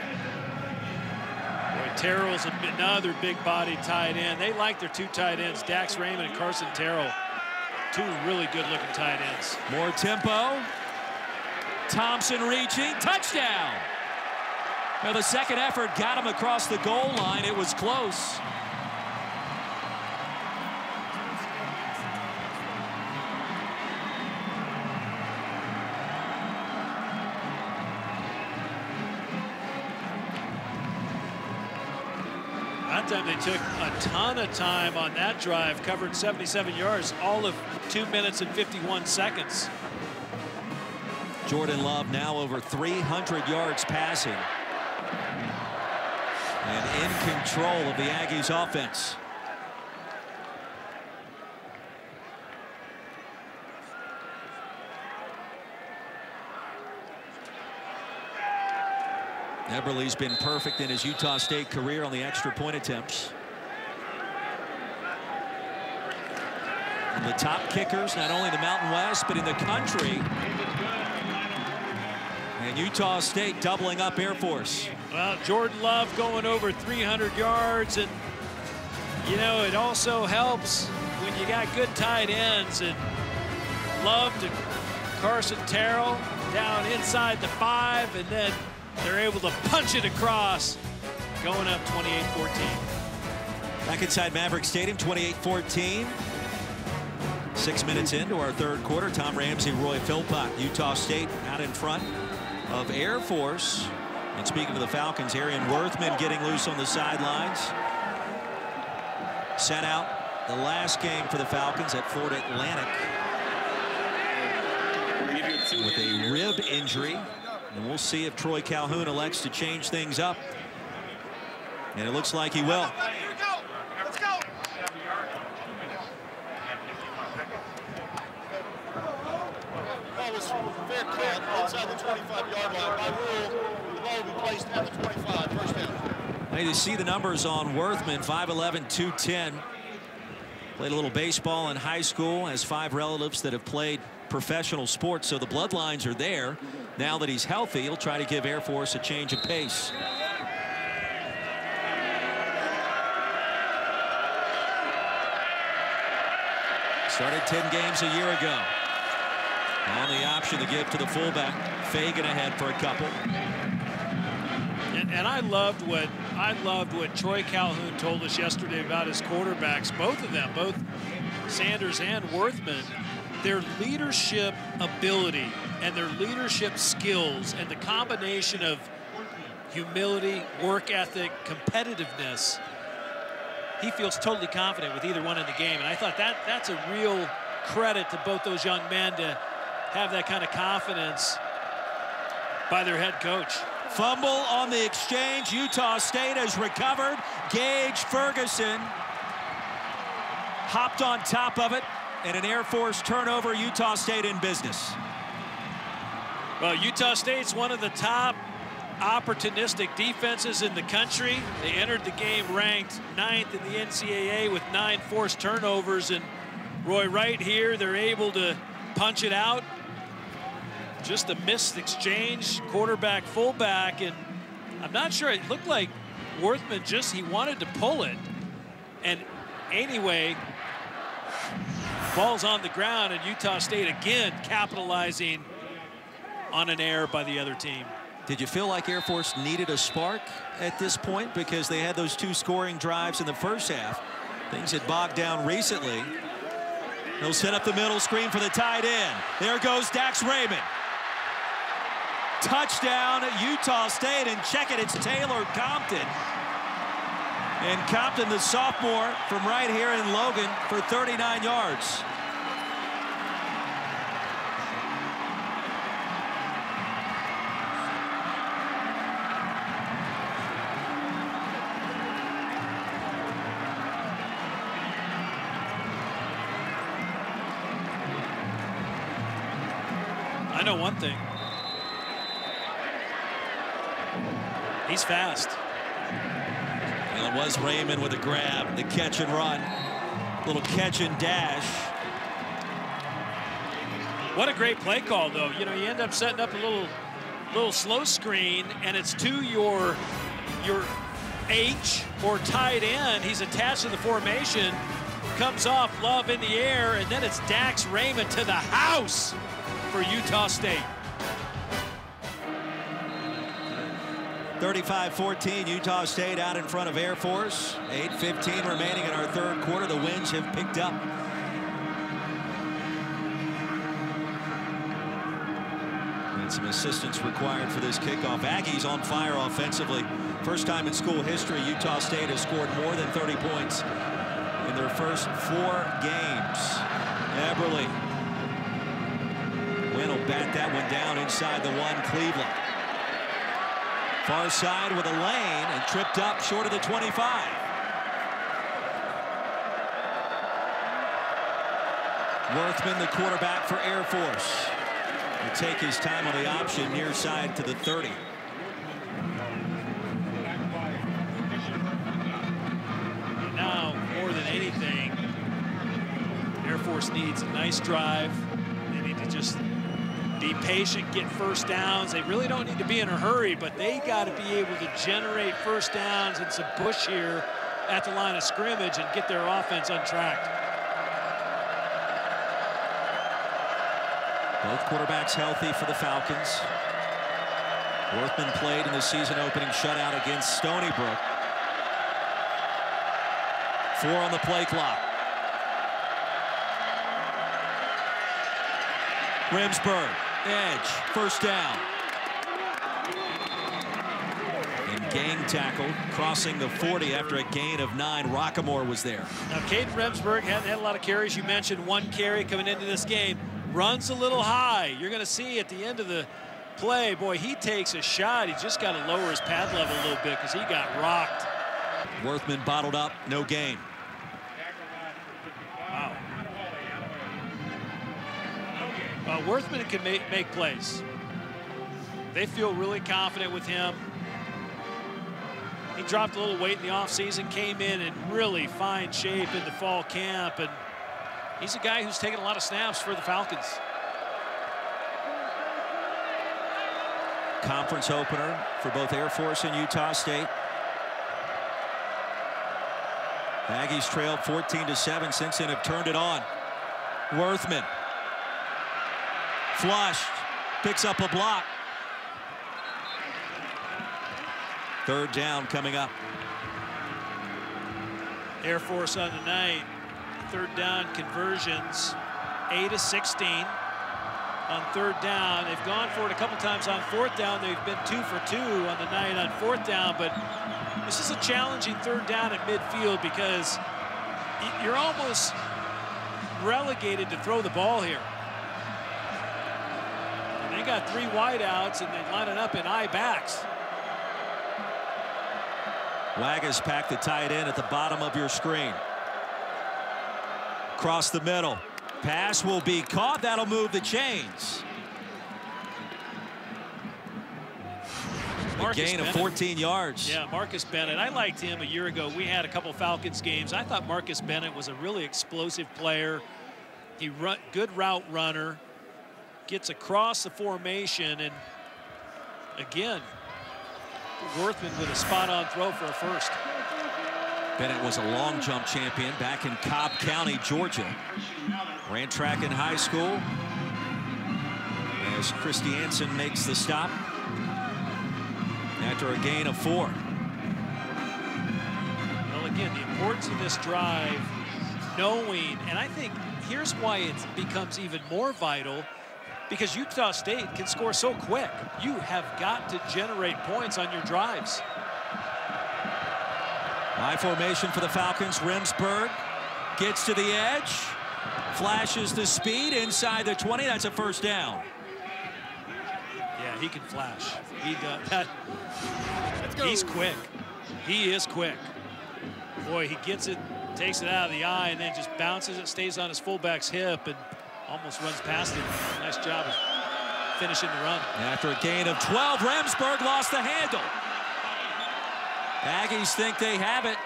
Speaker 2: Terrell's another big-bodied tight end. They like their 2 tight ends, Dax Raymond and Carson Terrell. 2 really good-looking tight ends.
Speaker 1: More tempo. Thompson reaching. Touchdown. Well, the 2nd effort got him across the goal line. It was close.
Speaker 2: That time they took a ton of time on that drive, covered 77 yards, all of 2 minutes and 51 seconds.
Speaker 1: Jordan Love now over 300 yards passing. And in control of the Aggies offense. Eberle's been perfect in his Utah State career on the extra point attempts. And the top kickers, not only in the Mountain West, but in the country. And Utah State doubling up Air Force.
Speaker 2: Well, Jordan Love going over 300 yards. And, you know, it also helps when you got good tight ends. And Love to Carson Terrell down inside the 5. And then they're able to punch it across, going up 28-14.
Speaker 1: Back inside Maverick Stadium, 28-14. 6 minutes into our 3rd quarter. Tom Ramsey, Roy Philpott, Utah State out in front of Air Force. And speaking of the Falcons, Arian Worthman getting loose on the sidelines. Sent out the last game for the Falcons at Florida Atlantic with a rib injury. And we'll see if Troy Calhoun elects to change things up. And it looks like he will.
Speaker 3: Let's go. Ball was fair cut outside the 25-yard line. By rule, the ball will be placed at the 25. First down.
Speaker 1: Hey, to see the numbers on Worthman, 5'11", 210. Played a little baseball in high school, has 5 relatives that have played professional sports, so the bloodlines are there. Now that he's healthy, he'll try to give Air Force a change of pace. Started 10 games a year ago. On the option to give to the fullback. Fagan ahead for a couple.
Speaker 2: And I loved what Troy Calhoun told us yesterday about his quarterbacks, both of them, both Sanders and Worthman, their leadership ability and their leadership skills and the combination of humility, work ethic, competitiveness. He feels totally confident with either one in the game, and I thought that's a real credit to both those young men to have that kind of confidence by their head coach.
Speaker 1: Fumble on the exchange. Utah State has recovered. Gage Ferguson hopped on top of it, and an Air Force turnover. Utah State in business.
Speaker 2: Well, Utah State's one of the top opportunistic defenses in the country. They entered the game ranked 9th in the NCAA with 9 forced turnovers, and Roy, right here, they're able to punch it out. Just a missed exchange, quarterback, fullback, and I'm not sure, it looked like Worthman he wanted to pull it. And anyway, ball's on the ground, and Utah State again capitalizing on an error by the other team.
Speaker 1: Did you feel like Air Force needed a spark at this point? Because they had those 2 scoring drives in the first half. Things had bogged down recently. They'll set up the middle screen for the tight end. There goes Dax Raymond. Touchdown, Utah State, and check it, it's Taylor Compton. And Compton, the sophomore from right here in Logan, for 39 yards.
Speaker 2: I know one thing. He's fast.
Speaker 1: Well, it was Raymond with a grab, the catch and run. Little catch and dash.
Speaker 2: What a great play call, though. You know, you end up setting up a little slow screen, and it's to your H or tight end. He's attached to the formation, comes off, Love in the air, and then it's Dax Raymond to the house for Utah State.
Speaker 1: 35-14, Utah State out in front of Air Force. 8:15 remaining in our third quarter. The winds have picked up. And some assistance required for this kickoff. Aggies on fire offensively. First time in school history, Utah State has scored more than 30 points in their first 4 games. Eberle. Wynn will bat that one down inside the 1, Cleveland. Far side with a lane and tripped up short of the 25. Worthman, the quarterback for Air Force, will take his time on the option near side to the 30.
Speaker 2: Now, more than anything, Air Force needs a nice drive. They need to just be patient, get first downs. They really don't need to be in a hurry, but they got to be able to generate first downs and some push here at the line of scrimmage and get their offense untracked.
Speaker 1: Both quarterbacks healthy for the Falcons. Worthman played in the season opening shutout against Stony Brook. 4 on the play clock. Remsburg, edge, first down. And gang tackle, crossing the 40 after a gain of 9. Rockamore was there.
Speaker 2: Now, Caden Remsburg hadn't had a lot of carries. You mentioned 1 carry coming into this game. Runs a little high. You're going to see at the end of the play, boy, he takes a shot. He's just got to lower his pad level a little bit because he got rocked.
Speaker 1: Worthman bottled up, no gain.
Speaker 2: Wow. Worthman can make plays. They feel really confident with him. He dropped a little weight in the offseason, came in really fine shape in the fall camp, and he's a guy who's taken a lot of snaps for the Falcons.
Speaker 1: Conference opener for both Air Force and Utah State. Aggies trailed 14-7. Since then have turned it on. Worthman flushed, picks up a block. Third down coming up.
Speaker 2: Air Force on the night. Third down conversions, 8 of 16 on third down. They've gone for it a couple times on fourth down. They've been 2 for 2 on the night on fourth down, but this is a challenging third down at midfield because you're almost relegated to throw the ball here. And they got 3 wideouts and they line it up in I backs.
Speaker 1: Waggas packed the tight end at the bottom of your screen. Across the middle. Pass will be caught. That'll move the chains. A gain of 14 yards.
Speaker 2: Yeah, Marcus Bennett. I liked him a year ago. We had a couple Falcons games. I thought Marcus Bennett was a really explosive player. He good route runner. Gets across the formation, and again, Worthman with a spot-on throw for a first.
Speaker 1: Bennett was a long jump champion back in Cobb County, Georgia. Ran track in high school. As Christiansen makes the stop after a gain of 4.
Speaker 2: Well, again, the importance of this drive, knowing, and I think here's why it becomes even more vital, because Utah State can score so quick. You have got to generate points on your drives.
Speaker 1: High formation for the Falcons. Remsburg gets to the edge, flashes the speed inside the 20. That's a first down.
Speaker 2: Yeah, he can flash. He does that. He's quick. He is quick. Boy, he gets it, takes it out of the eye, and then just bounces it, stays on his fullback's hip, and almost runs past it. Nice job of finishing the run.
Speaker 1: After a gain of 12, Remsburg lost the handle. Aggies think they have it.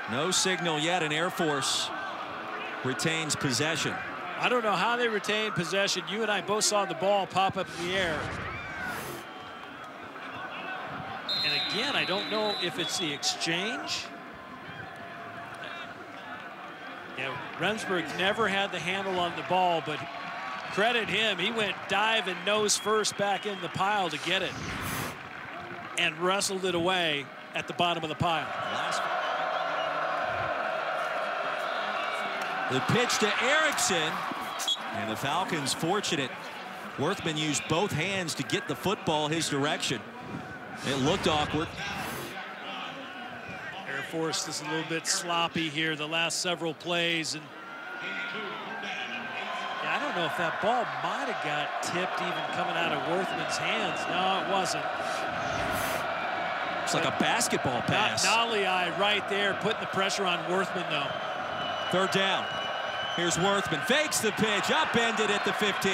Speaker 1: No signal yet, and Air Force retains possession.
Speaker 2: I don't know how they retain possession. You and I both saw the ball pop up in the air. And again, I don't know if it's the exchange. Yeah, Remsburg never had the handle on the ball, but credit him. He went dive and nose first back in the pile to get it and wrestled it away at the bottom of the pile.
Speaker 1: The pitch to Erickson, and the Falcons fortunate. Worthman used both hands to get the football his direction. It looked awkward.
Speaker 2: Air Force is a little bit sloppy here the last several plays, and yeah, I don't know if that ball might have got tipped even coming out of Worthman's hands. No, it wasn't.
Speaker 1: It's like a basketball pass.
Speaker 2: Nolly eye right there, putting the pressure on Worthman though.
Speaker 1: Third down. Here's Worthman, fakes the pitch, upended at the 15.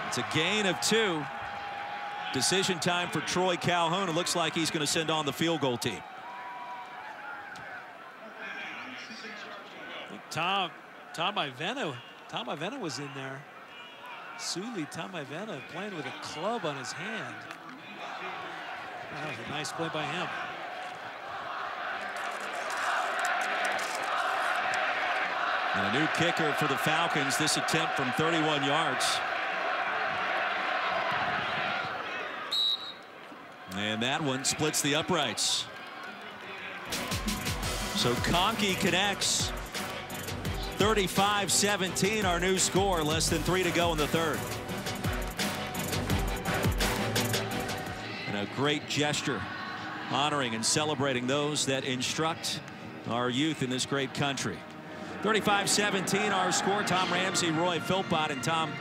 Speaker 1: It's a gain of 2. Decision time for Troy Calhoun. It looks like he's going to send on the field goal team.
Speaker 2: Tom Ivena was in there. Suli Ivena playing with a club on his hand. That was a nice play by him.
Speaker 1: And a new kicker for the Falcons. This attempt from 31 yards. And that one splits the uprights. So Conkey connects. 35-17, our new score. Less than 3 to go in the third. And a great gesture, honoring and celebrating those that instruct our youth in this great country. 35-17 our score. Tom Ramsey, Roy Philpott, and Tom,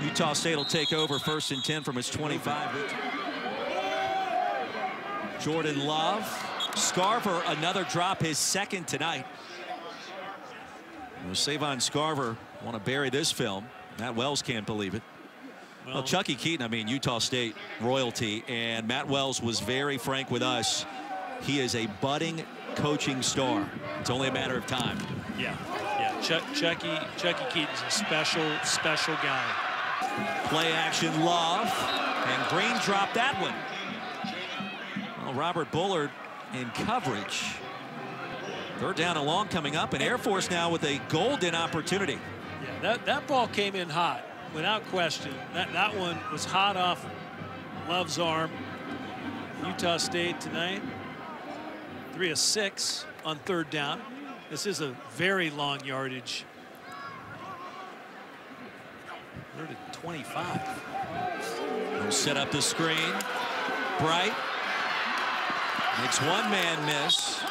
Speaker 1: Utah State will take over 1st and 10 from its 25. Jordan Love. Scarver, another drop, his 2nd tonight. Savon Scarver want to bury this film. Matt Wells can't believe it. Well, Chucky Keaton, I mean, Utah State royalty, and Matt Wells was very frank with us. He is a budding coaching star. It's only a matter of time.
Speaker 2: Yeah. Chucky Keaton's a special guy.
Speaker 1: Play action, Love, and Green dropped that one. Well, Robert Bullard in coverage. 3rd down and long coming up, and Air Force now with a golden opportunity.
Speaker 2: Yeah, that ball came in hot, without question. That one was hot off Love's arm. Utah State tonight, 3 of 6 on 3rd down. This is a very long yardage. 3rd and 25.
Speaker 1: We'll set up the screen. Bright makes one man miss.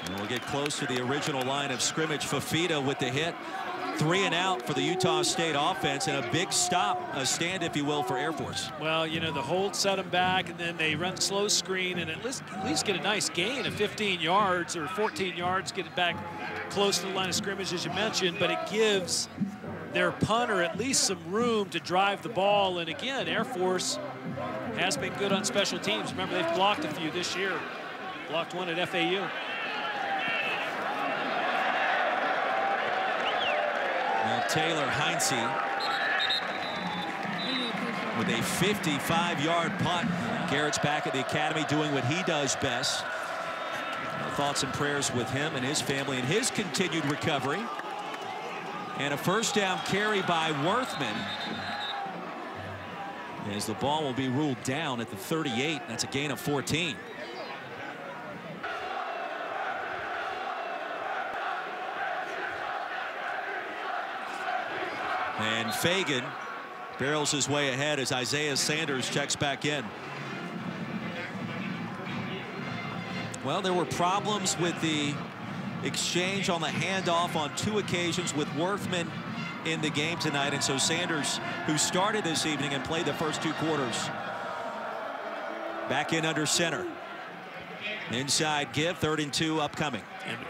Speaker 1: And we'll get close to the original line of scrimmage. Fafita with the hit. 3 and out for the Utah State offense, and a big stop, a stand, if you will, for Air Force.
Speaker 2: Well, you know, the hold set them back, and then they run slow screen, and at least get a nice gain of 15 yards or 14 yards, get it back close to the line of scrimmage, as you mentioned, but it gives their punter at least some room to drive the ball. And again, Air Force has been good on special teams. Remember, they've blocked a few this year. Blocked one at FAU.
Speaker 1: Now Taylor Heinze with a 55-yard punt. Garrett's back at the academy doing what he does best. Thoughts and prayers with him and his family and his continued recovery. And a 1st down carry by Worthman, as the ball will be ruled down at the 38. That's a gain of 14. And Fagan barrels his way ahead as Isaiah Sanders checks back in. Well, there were problems with the exchange on the handoff on 2 occasions with Worthman in the game tonight, and so Sanders, who started this evening and played the first 2 quarters, back in under center. Inside give, 3rd and 2 upcoming.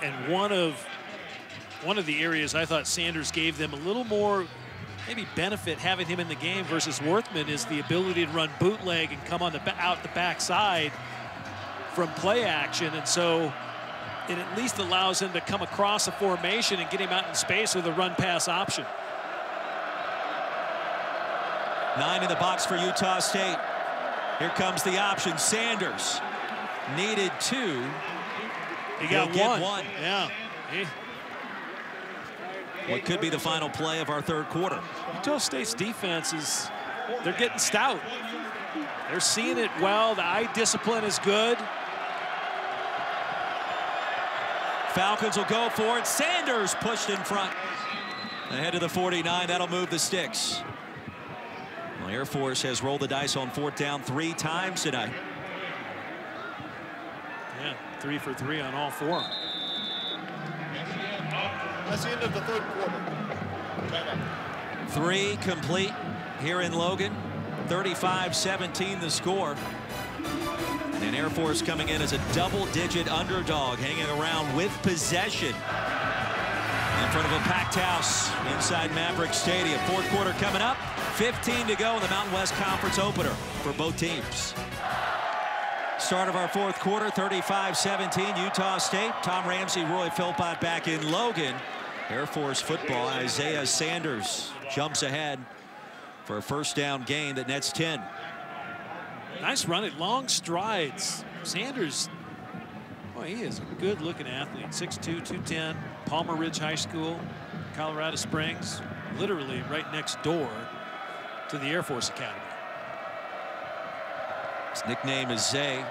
Speaker 2: And one of the areas I thought Sanders gave them a little more maybe benefit having him in the game versus Worthman is the ability to run bootleg and come on out the backside from play action, and so it at least allows him to come across a formation and get him out in space with a run-pass option.
Speaker 1: 9 in the box for Utah State. Here comes the option. Sanders needed 2.
Speaker 2: He got one. Yeah.
Speaker 1: What could be the final play of our 3rd quarter.
Speaker 2: Utah State's defense they're getting stout. They're seeing it well. The eye discipline is good.
Speaker 1: Falcons will go for it. Sanders pushed in front. Ahead of the 49. That'll move the sticks. Well, Air Force has rolled the dice on 4th down 3 times tonight.
Speaker 2: Yeah, 3 for 3 on all 4.
Speaker 3: That's the end of the 3rd quarter.
Speaker 1: 3 complete here in Logan. 35-17 the score. And Air Force coming in as a double-digit underdog, hanging around with possession in front of a packed house inside Maverick Stadium. 4th quarter coming up. 15 to go in the Mountain West Conference opener for both teams. Start of our 4th quarter, 35-17 Utah State. Tom Ramsey, Roy Philpott back in Logan. Air Force football. Isaiah Sanders jumps ahead for a 1st down gain that nets 10.
Speaker 2: Nice run at long strides. Sanders, boy, he is a good-looking athlete. 6'2", 210, Palmer Ridge High School, Colorado Springs, literally right next door to the Air Force Academy.
Speaker 1: His nickname is Zay.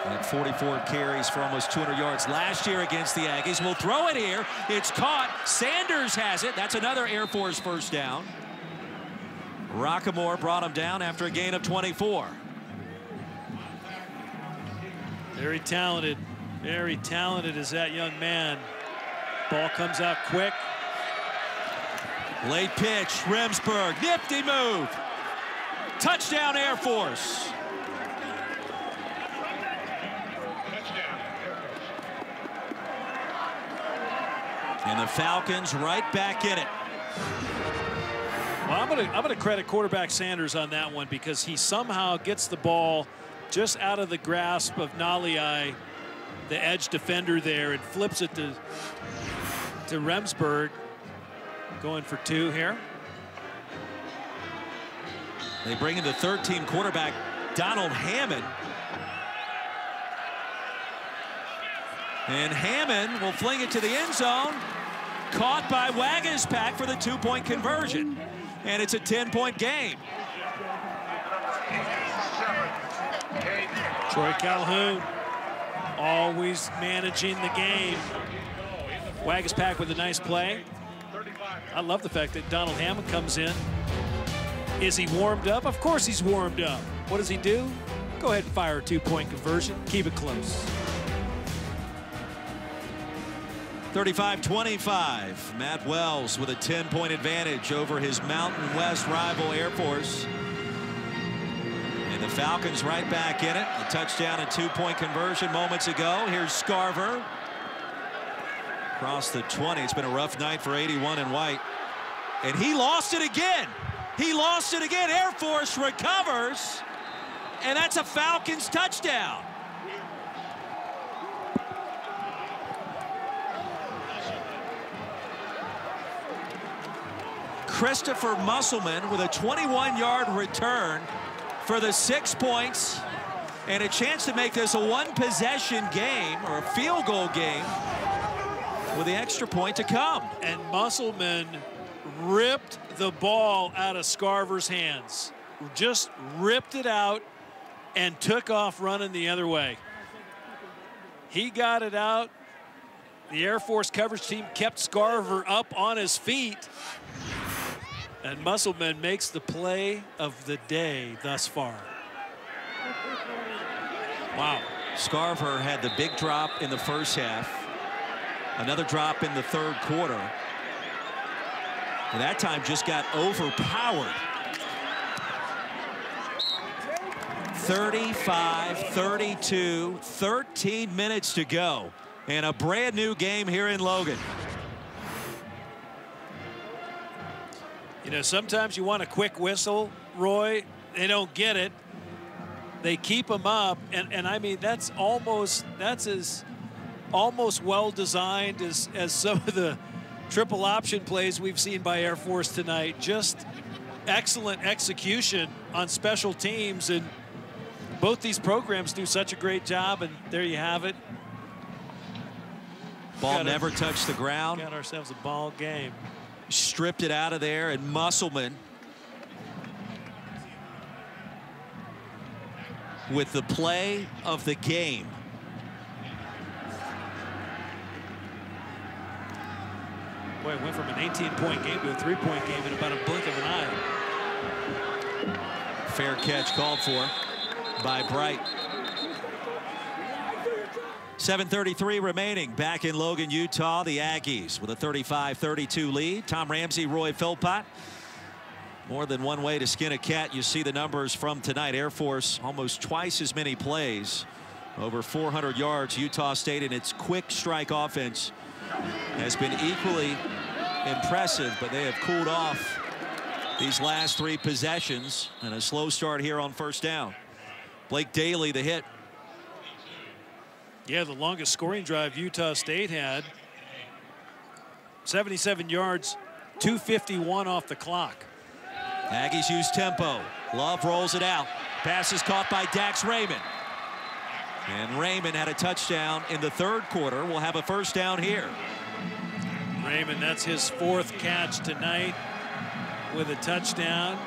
Speaker 1: And at 44 carries for almost 200 yards last year against the Aggies. We'll throw it here. It's caught. Sanders has it. That's another Air Force 1st down. Rockamore brought him down after a gain of 24.
Speaker 2: Very talented Very talented is that young man. Ball comes out quick.
Speaker 1: Late pitch, Remsburg, nifty move. Touchdown, Air Force. And the Falcons right back in it.
Speaker 2: Well, I'm gonna credit quarterback Sanders on that one because he somehow gets the ball just out of the grasp of Naliai, the edge defender there, and flips it to Remsburg. Going for 2 here.
Speaker 1: They bring in the third-team quarterback, Donald Hammond. And Hammond will fling it to the end zone. Caught by Wagaspack for the 2-point conversion. And it's a 10-point game.
Speaker 2: Troy Calhoun always managing the game. Wagaspack with a nice play. I love the fact that Donald Hammond comes in. Is he warmed up? Of course he's warmed up. What does he do? Go ahead and fire a 2-point conversion. Keep it close.
Speaker 1: 35-25. Matt Wells with a 10-point advantage over his Mountain West rival Air Force. And the Falcons right back in it. A touchdown and 2-point conversion moments ago. Here's Scarver. Across the 20. It's been a rough night for 81 and White. And he lost it again. He lost it again. Air Force recovers. And that's a Falcons touchdown. Christopher Musselman with a 21-yard return for the 6 points and a chance to make this a 1-possession game or a field goal game with the extra point to come.
Speaker 2: And Musselman ripped the ball out of Scarver's hands. Just ripped it out and took off running the other way. He got it out. The Air Force coverage team kept Scarver up on his feet. And Musselman makes the play of the day thus far.
Speaker 1: Wow. Scarver had the big drop in the first half. Another drop in the third quarter. And that time just got overpowered. 35-32, 13 minutes to go. And a brand new game here in Logan.
Speaker 2: You know, sometimes you want a quick whistle, Roy. They don't get it. They keep them up. And I mean, that's as almost well designed as some of the triple option plays we've seen by Air Force tonight. Just excellent execution on special teams, and both these programs do such a great job, and there you have it.
Speaker 1: Ball never touched the ground.
Speaker 2: Got ourselves a ball game.
Speaker 1: Stripped it out of there, and Musselman with the play of the game.
Speaker 2: Boy, it went from an 18-point game to a 3-point game in about a blink of an eye.
Speaker 1: Fair catch called for by Bright. 7:33 remaining back in Logan, Utah. The Aggies with a 35-32 lead. Tom Ramsey, Roy Philpott. More than one way to skin a cat. You see the numbers from tonight. Air Force almost twice as many plays. Over 400 yards. Utah State in its quick strike offense has been equally impressive, but they have cooled off these last 3 possessions, and a slow start here on first down. Blake Daly, the hit.
Speaker 2: Yeah, the longest scoring drive Utah State had. 77 yards, 2:51 off the clock.
Speaker 1: Aggies use tempo. Love rolls it out. Pass is caught by Dax Raymond. And Raymond had a touchdown in the third quarter. We'll have a first down here.
Speaker 2: Raymond, that's his 4th catch tonight with a touchdown.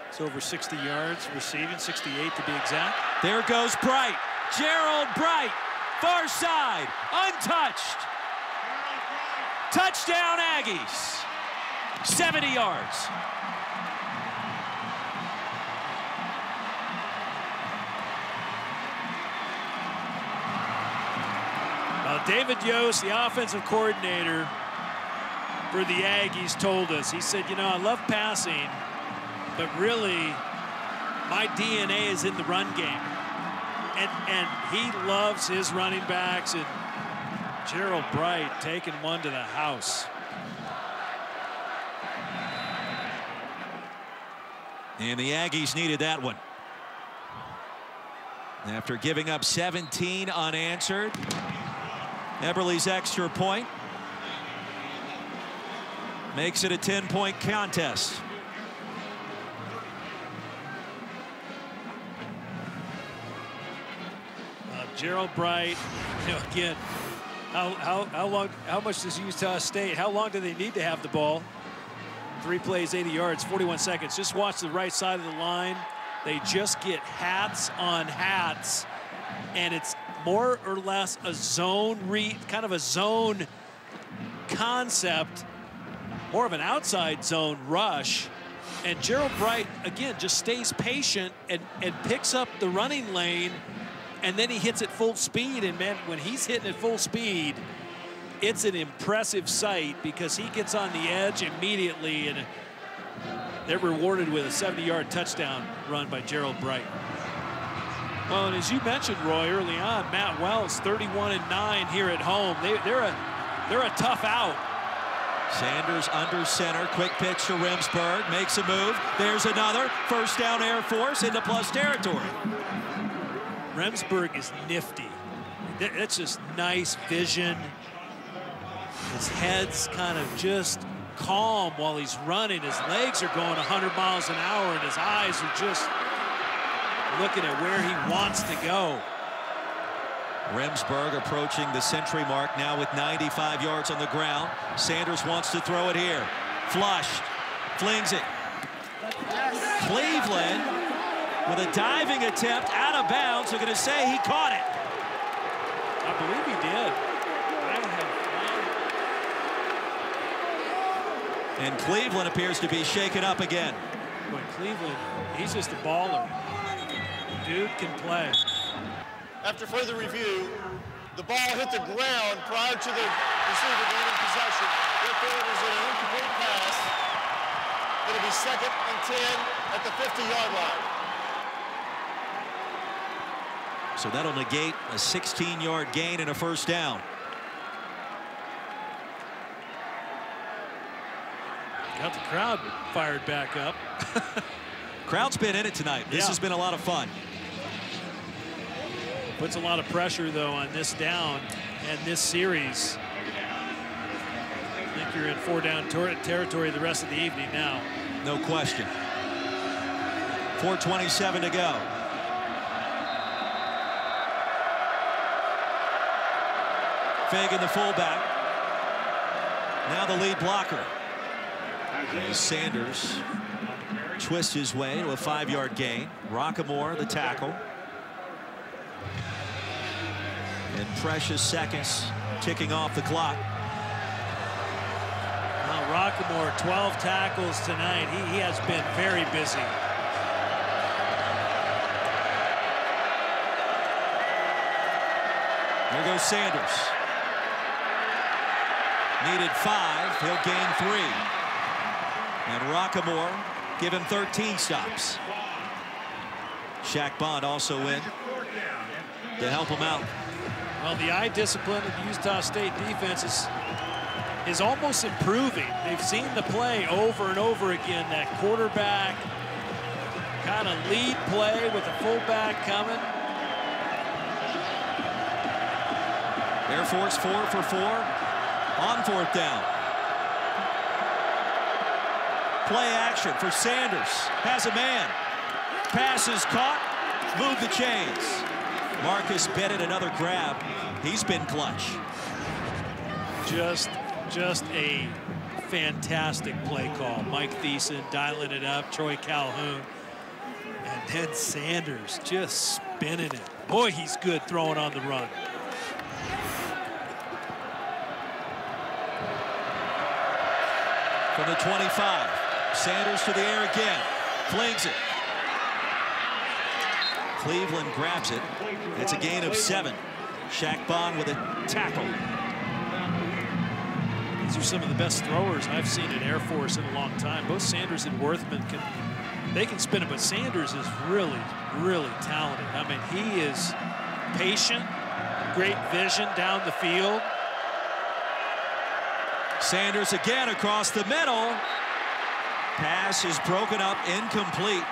Speaker 2: It's over 60 yards receiving, 68 to be exact.
Speaker 1: There goes Bright. Gerald Bright, far side, untouched. Touchdown Aggies. 70 yards.
Speaker 2: Well, David Yost, the offensive coordinator for the Aggies, told us, he said, you know, I love passing, but really my DNA is in the run game. And he loves his running backs, and Gerald Bright taking one to the house.
Speaker 1: And the Aggies needed that one. After giving up 17 unanswered, Eberle's extra point makes it a 10-point contest.
Speaker 2: Gerald Bright, you know, again, how much does Utah State, how long do they need to have the ball? 3 plays, 80 yards, 41 seconds. Just watch the right side of the line. They just get hats on hats, and it's more or less a zone read, kind of a zone concept, more of an outside zone rush. And Gerald Bright, again, just stays patient and picks up the running lane, and then he hits at full speed. And man, when he's hitting at full speed, it's an impressive sight because he gets on the edge immediately, and they're rewarded with a 70-yard touchdown run by Gerald Bright. Well, and as you mentioned, Roy, early on, Matt Wells, 31-9 here at home. They're a tough out.
Speaker 1: Sanders under center, quick pitch to Remsburg, makes a move. There's another first down, Air Force into plus territory.
Speaker 2: Remsburg is nifty. That's just nice vision. His head's kind of just calm while he's running. His legs are going 100 miles an hour, and his eyes are just looking at where he wants to go.
Speaker 1: Remsburg approaching the century mark now with 95 yards on the ground. Sanders wants to throw it here. Flushed, flings it. Cleveland with a diving attempt out of bounds. They're going to say he caught it.
Speaker 2: I believe he did.
Speaker 1: And Cleveland appears to be shaken up again.
Speaker 2: Boy, Cleveland, he's just a baller. Dude can play.
Speaker 3: After further review, the ball hit the ground prior to the receiver gaining possession. Therefore, it was an incomplete pass. It'll be 2nd and 10 at the 50-yard line.
Speaker 1: So that'll negate a 16-yard gain and a first down.
Speaker 2: Got the crowd fired back up.
Speaker 1: Crowd's been in it tonight. This has been a lot of fun.
Speaker 2: Puts a lot of pressure, though, on this down and this series. I think you're in 4-down territory the rest of the evening now.
Speaker 1: No question. 4:27 to go. Fagan, the fullback. Now the lead blocker. Sanders twists his way to a 5-yard gain. Rockamore, the tackle. And precious seconds ticking off the clock.
Speaker 2: Well, Rockamore, 12 tackles tonight. He has been very busy.
Speaker 1: There goes Sanders. Needed 5. He'll gain 3. And Rockamore give him 13 stops. Shaq Bond also in to help him out.
Speaker 2: Well, the eye discipline of the Utah State defense is almost improving. They've seen the play over and over again. That quarterback kind of lead play with the fullback coming.
Speaker 1: Air Force 4 for 4 on 4th down. Play action for Sanders. Has a man. Pass is caught. Move the chains. Marcus Bennett, another grab. He's been clutch.
Speaker 2: Just a fantastic play call. Mike Thiessen dialing it up. Troy Calhoun. And then Sanders just spinning it. Boy, he's good throwing on the run.
Speaker 1: From the 25. Sanders to the air again. Flings it. Cleveland grabs it. It's a gain of 7. Shaq Bond with a tackle.
Speaker 2: These are some of the best throwers I've seen at Air Force in a long time. Both Sanders and Worthman can spin it, but Sanders is really, really talented. I mean, he is patient, great vision down the field.
Speaker 1: Sanders again across the middle. Pass is broken up, incomplete.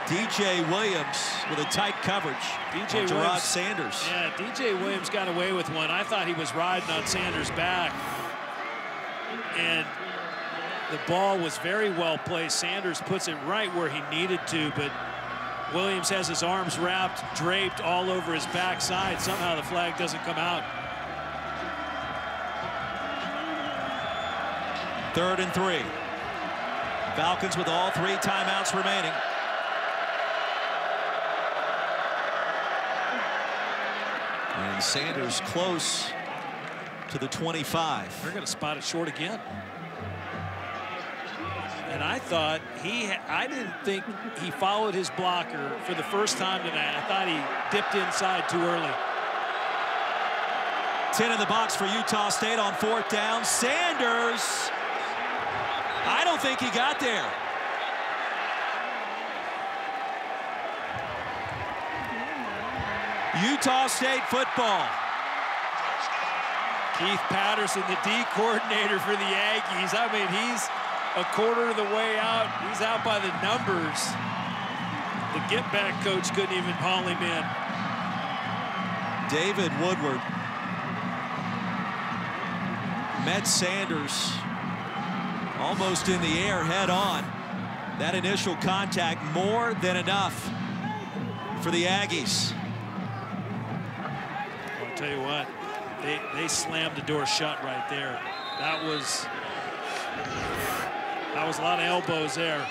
Speaker 1: DJ Williams with a tight coverage.
Speaker 2: DJ
Speaker 1: Williams. Sanders.
Speaker 2: Yeah, DJ Williams got away with one. I thought he was riding on Sanders' back. And the ball was very well placed. Sanders puts it right where he needed to, but Williams has his arms wrapped, draped all over his backside. Somehow the flag doesn't come out.
Speaker 1: 3rd and 3. Falcons with all 3 timeouts remaining. And Sanders close to the 25.
Speaker 2: They're going to spot it short again. And I thought I didn't think he followed his blocker for the first time tonight. I thought he dipped inside too early.
Speaker 1: 10 in the box for Utah State on 4th down. Sanders, I don't think he got there. Utah State football.
Speaker 2: Keith Patterson, the D coordinator for the Aggies. I mean, he's a quarter of the way out. He's out by the numbers. The get-back coach couldn't even haul him in.
Speaker 1: David Woodward met Sanders almost in the air head on. That initial contact more than enough for the Aggies.
Speaker 2: I'll tell you what, they slammed the door shut right there. That was a lot of elbows there.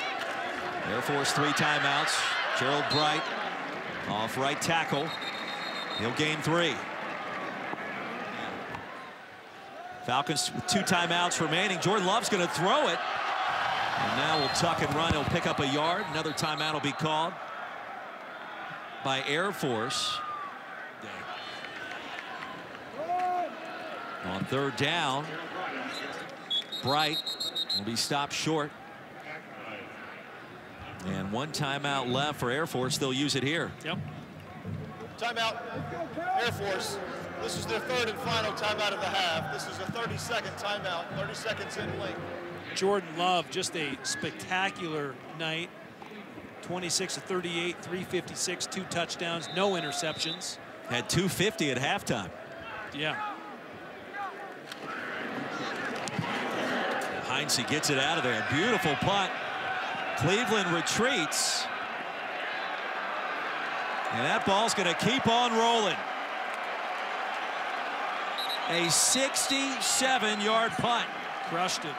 Speaker 1: Air Force 3 timeouts. Gerald Bright off right tackle. He'll gain 3. Falcons with 2 timeouts remaining. Jordan Love's going to throw it. And now we'll tuck and run. He'll pick up a yard. Another timeout will be called by Air Force. On 3rd down, Bright will be stopped short. And 1 timeout left for Air Force. They'll use it here.
Speaker 2: Yep.
Speaker 3: Timeout, Air Force. This is their 3rd and final timeout of the half. This is a 30-second timeout, 30 seconds in length. Jordan
Speaker 2: Love, just a spectacular night. 26 of 38, 356, 2 touchdowns, no interceptions.
Speaker 1: Had 250 at halftime.
Speaker 2: Yeah.
Speaker 1: Heinze gets it out of there. Beautiful punt. Cleveland retreats. And that ball's going to keep on rolling. A 67-yard punt.
Speaker 2: Crushed it.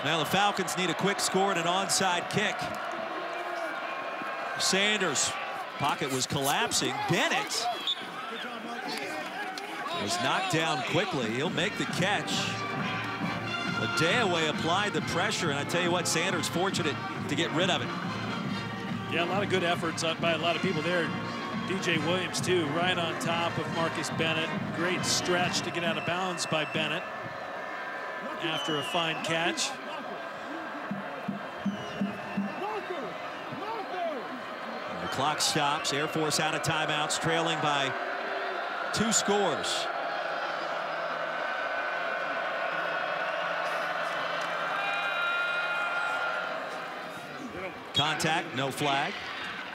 Speaker 1: Now the Falcons need a quick score and an onside kick. Sanders, pocket was collapsing. Bennett was knocked down quickly. He'll make the catch. Adeoye applied the pressure, and I tell you what, Sanders fortunate to get rid of it.
Speaker 2: Yeah, a lot of good efforts by a lot of people there. DJ Williams, too, right on top of Marcus Bennett. Great stretch to get out of bounds by Bennett after a fine catch.
Speaker 1: The clock stops. Air Force out of timeouts, trailing by 2 scores. Contact, no flag.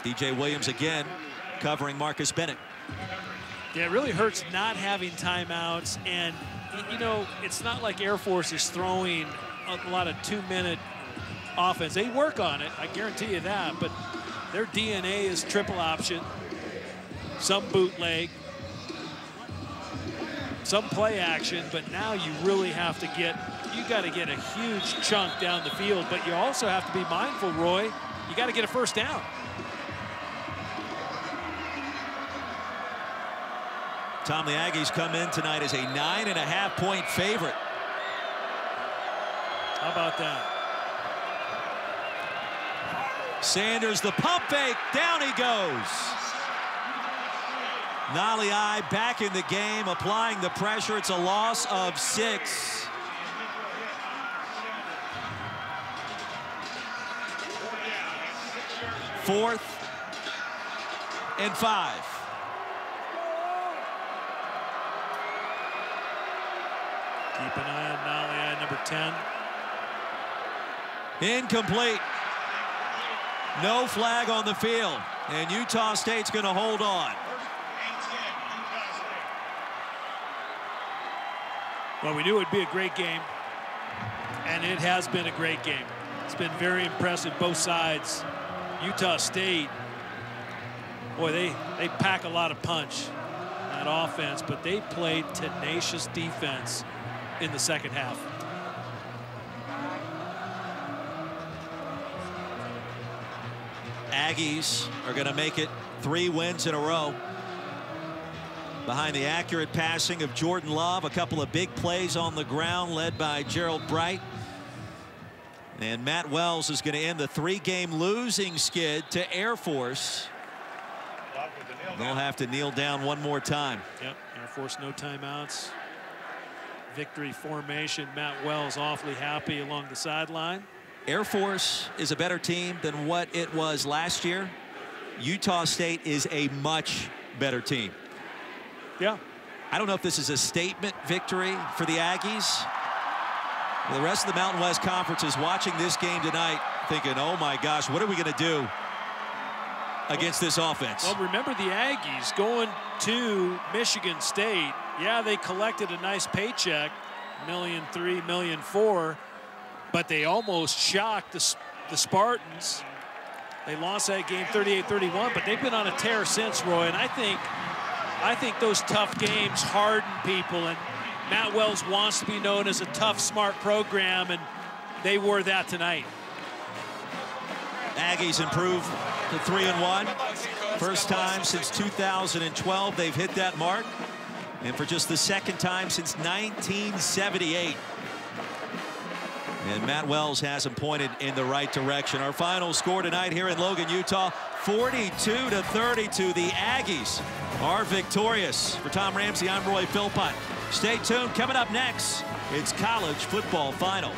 Speaker 1: DJ Williams again covering Marcus Bennett.
Speaker 2: Yeah, it really hurts not having timeouts. And, you know, it's not like Air Force is throwing a lot of 2-minute offense. They work on it, I guarantee you that. But their DNA is triple option, some bootleg, some play action. But now you really have to you got to get a huge chunk down the field. But you also have to be mindful, Roy. You got to get a first down.
Speaker 1: Tom, the Aggies come in tonight as a 9.5-point favorite.
Speaker 2: How about that?
Speaker 1: Sanders, the pump fake, down he goes. Nalei back in the game, applying the pressure. It's a loss of 6. Fourth and 5.
Speaker 2: Keep an eye on Nalei, number 10.
Speaker 1: Incomplete. No flag on the field, and Utah State's going to hold on.
Speaker 2: Well, we knew it would be a great game, and it has been a great game. It's been very impressive, both sides. Utah State, boy, they pack a lot of punch on offense, but they played tenacious defense in the second half.
Speaker 1: Aggies are going to make it 3 wins in a row. Behind the accurate passing of Jordan Love, a couple of big plays on the ground led by Gerald Bright. And Matt Wells is going to end the 3-game losing skid to Air Force. They'll have to kneel down one more time.
Speaker 2: Yep, Air Force, no timeouts. Victory formation. Matt Wells awfully happy along the sideline.
Speaker 1: Air Force is a better team than what it was last year. Utah State is a much better team.
Speaker 2: Yeah.
Speaker 1: I don't know if this is a statement victory for the Aggies. The rest of the Mountain West Conference is watching this game tonight thinking, oh my gosh, what are we going to do against this offense?
Speaker 2: Well, remember the Aggies going to Michigan State. Yeah, they collected a nice paycheck, $1.3 million, $1.4 million, but they almost shocked the Spartans. They lost that game 38-31, but they've been on a tear since, Roy, and I think those tough games harden people, and Matt Wells wants to be known as a tough, smart program, and they were that tonight.
Speaker 1: Aggies improve to 3-1. First time since 2012 they've hit that mark, and for just the second time since 1978. And Matt Wells has him pointed in the right direction. Our final score tonight here in Logan, Utah, 42-32. The Aggies are victorious. For Tom Ramsey, I'm Roy Philpott. Stay tuned. Coming up next, it's college football final.